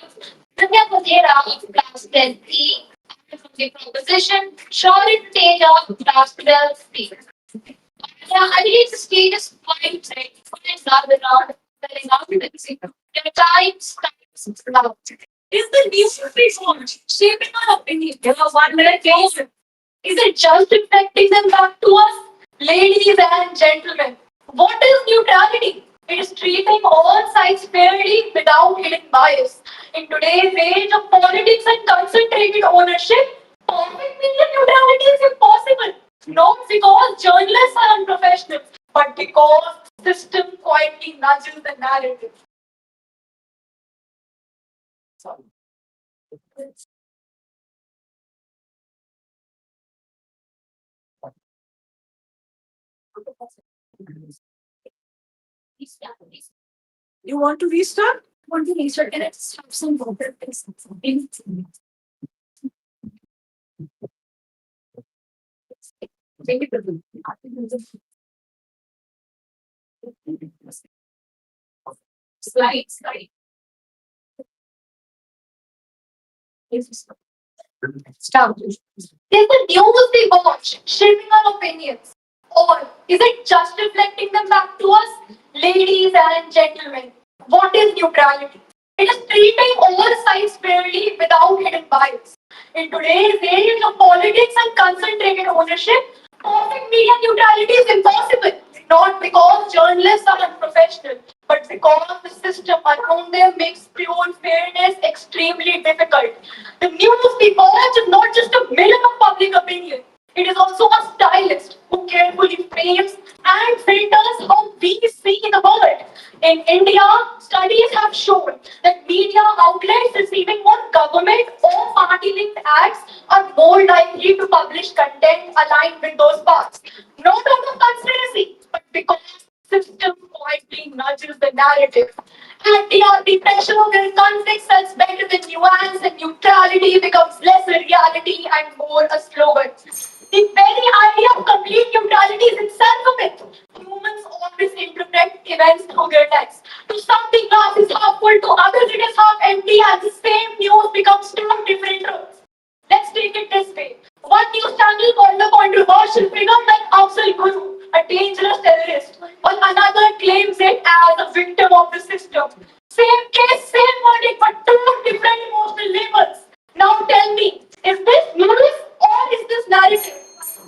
Nitya Vadera of Class 10E, and from the proposition, Shaurya Teja of Class 12C. Yeah, I believe the stage is quite set for another round, very loud. Your time starts now. Is the newspaper shaping our opinion? You have 1 minute, please. Is it just reflecting them back to us? Ladies and gentlemen, what is neutrality? It is treating all sides fairly without hidden bias. In today's age of politics and concentrated ownership, perfect media neutrality is impossible. Not because journalists are unprofessional, but because the system quietly nudges the narrative. You want to restart? Want to restart? Can I just have some water? Slide. Stop. Is the news we watch shaping our opinions? Or is it just reflecting them back to us? Ladies and gentlemen, what is neutrality? It is treating all sides fairly without hidden bias. In today's age of politics and concentrated ownership, perfect media neutrality is impossible. Not because journalists are unprofessional, but because the system around them makes pure fairness extremely difficult. The news we watch is not just a mirror of public opinion. It is also a stylist who carefully frames and filters how we see the world. In India, studies have shown that media outlets receiving more government or party linked ads are more likely to publish content aligned with those paths. Not out of conspiracy, but because the system quietly nudges the narrative. And the pressure of their conflict sells better than nuance, and neutrality becomes less a reality and more a slogan. The very idea of complete neutrality is itself a myth. Humans always interpret events through their lens. To some, the glass is half full, to others, it is half empty, and the same news becomes two different truths. Let's take it this way. One news channel called a controversial figure like Afzal Guru, a dangerous terrorist, while another claims it as a victim of the system. Same case, same verdict, but two different emotional labels. Now tell me, is this news or is this narrative?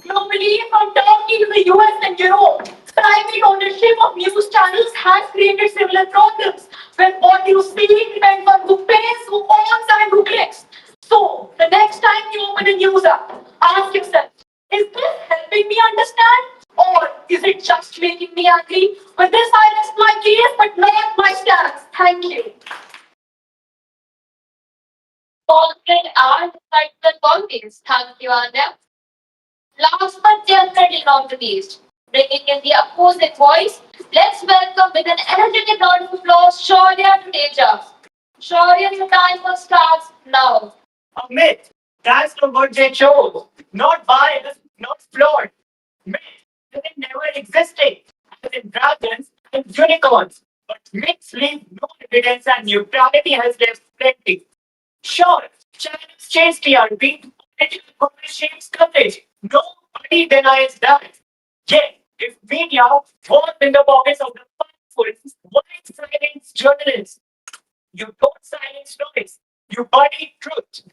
Globally, from Turkey to the US and Europe, private ownership of news channels has created similar problems, where what you see depends on who pays, who owns, and who clicks. So, the next time you open a news app, ask yourself, is this helping me understand? Or is it just making me angry? With this, I rest my case, but not my stance. Thank you. Confident and insightful always. Thank you, Anya. Last but definitely not the least, bringing in the opposite voice, let's welcome with an energetic round of applause Shaurya Teja. Shaurya, the timer starts now. A myth. That's the word they chose. Not biased, not flawed. Myth. They never existed. As in dragons and unicorns. But myths leave no evidence and neutrality has left plenty. Sure, channels change TRP, political coverage shapes coverage. Nobody denies that. Yet, if media was in the pockets of the powerful, why silence journalists? You don't silence noise. You bury truth.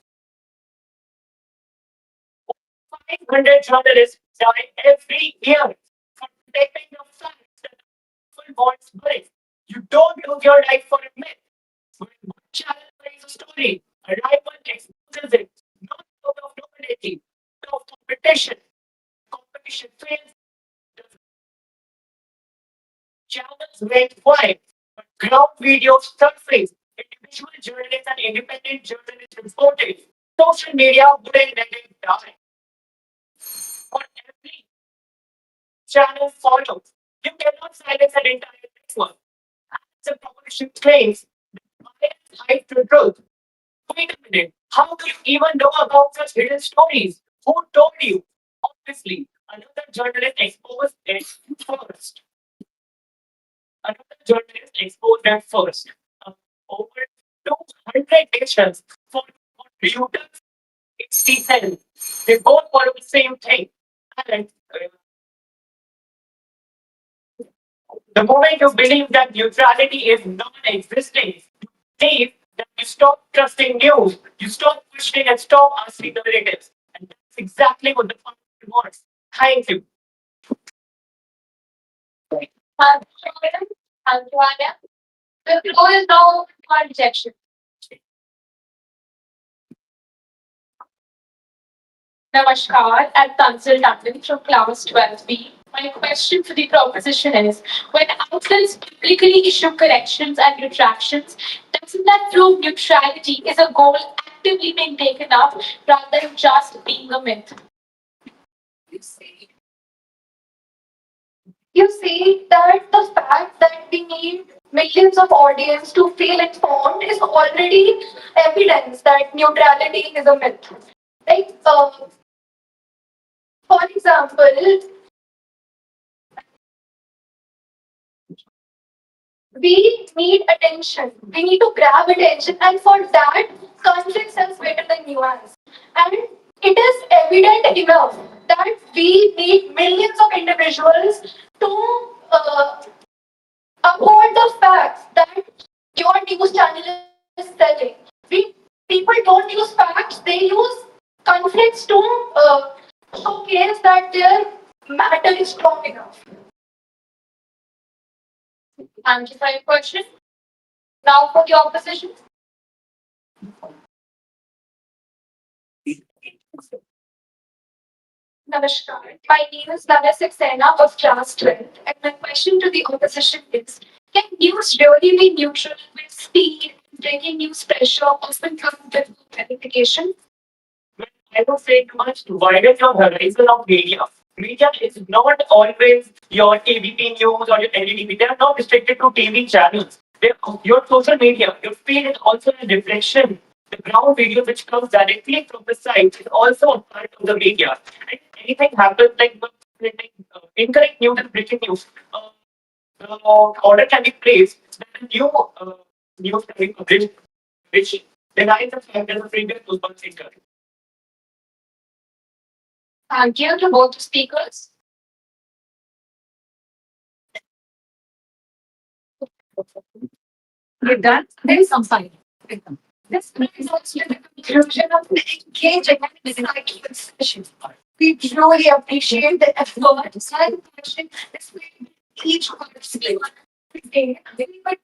500 journalists die every year for protecting the facts that the people wants bury. You don't lose your life for a myth. When one channel buries a story, a rival exposes it. Not out of nobility, out of competition. Competition fails, does Channels went wide, but ground videos surfaced. Individual journalists and independent journalists reported. Social media wouldn't let it die. For every channel follows, you cannot silence an entire network. As the proposition claims, bias hides the truth. Wait a minute, how do you even know about such hidden stories? Who told you? Obviously, another journalist exposed it first. Another journalist exposed them first. Over 200 nations for Reuters, it's the They both follow the same thing. And the moment you believe that neutrality is non-existent, you believe that you stop trusting news, you stop questioning and stop asking the narratives. And that's exactly what the public wants. Thank you. Thank you, Madam. Thank you, Anya. The floor is now for rejection. Namaskar, I'm Tanzil Tandon from class 12B. My question for the proposition is, when outlets publicly issue corrections and retractions, doesn't that prove neutrality is a goal actively being taken up rather than just being a myth? You see that the fact that we need millions of audience to feel informed is already evidence that neutrality is a myth. Like, for example, we need attention. We need to grab attention, and for that, conflict sells better than nuance. And it is evident enough that we need millions of individuals to uphold the facts that your news channel is selling. We people don't use facts; they use conflicts to showcase that their matter is strong enough. Thank you for your question. Now for the opposition. Namaskar. My name is Navya Saxena of class 12, and my question to the opposition is, can news really be neutral when speed, breaking news pressure often come with verification? I would say you must widen your horizon of media. Media is not always your ABP News or your NDTV. They are not restricted to TV channels. Your social media, your feed is also a reflection. The ground video which comes directly from the site is also a part of the media. And if anything happens incorrect news and breaking news, the order can be placed that a new news can be published which denies the fact that the previous news was incorrect. Thank you to both speakers. We're done. There is some sign. This brings us to the conclusion of the engaging and insightful session. We truly appreciate the effort and passion displayed by each participant. Today, we would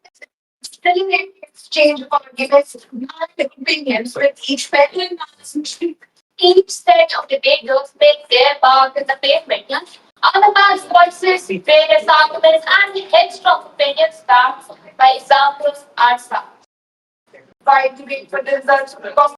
still exchange of arguments and opinions with each panel and speaker. Each set of debaters make their mark in the pavement. Otherwise, voices, various arguments, and headstrong opinions backed by examples and facts. While we wait for the results of the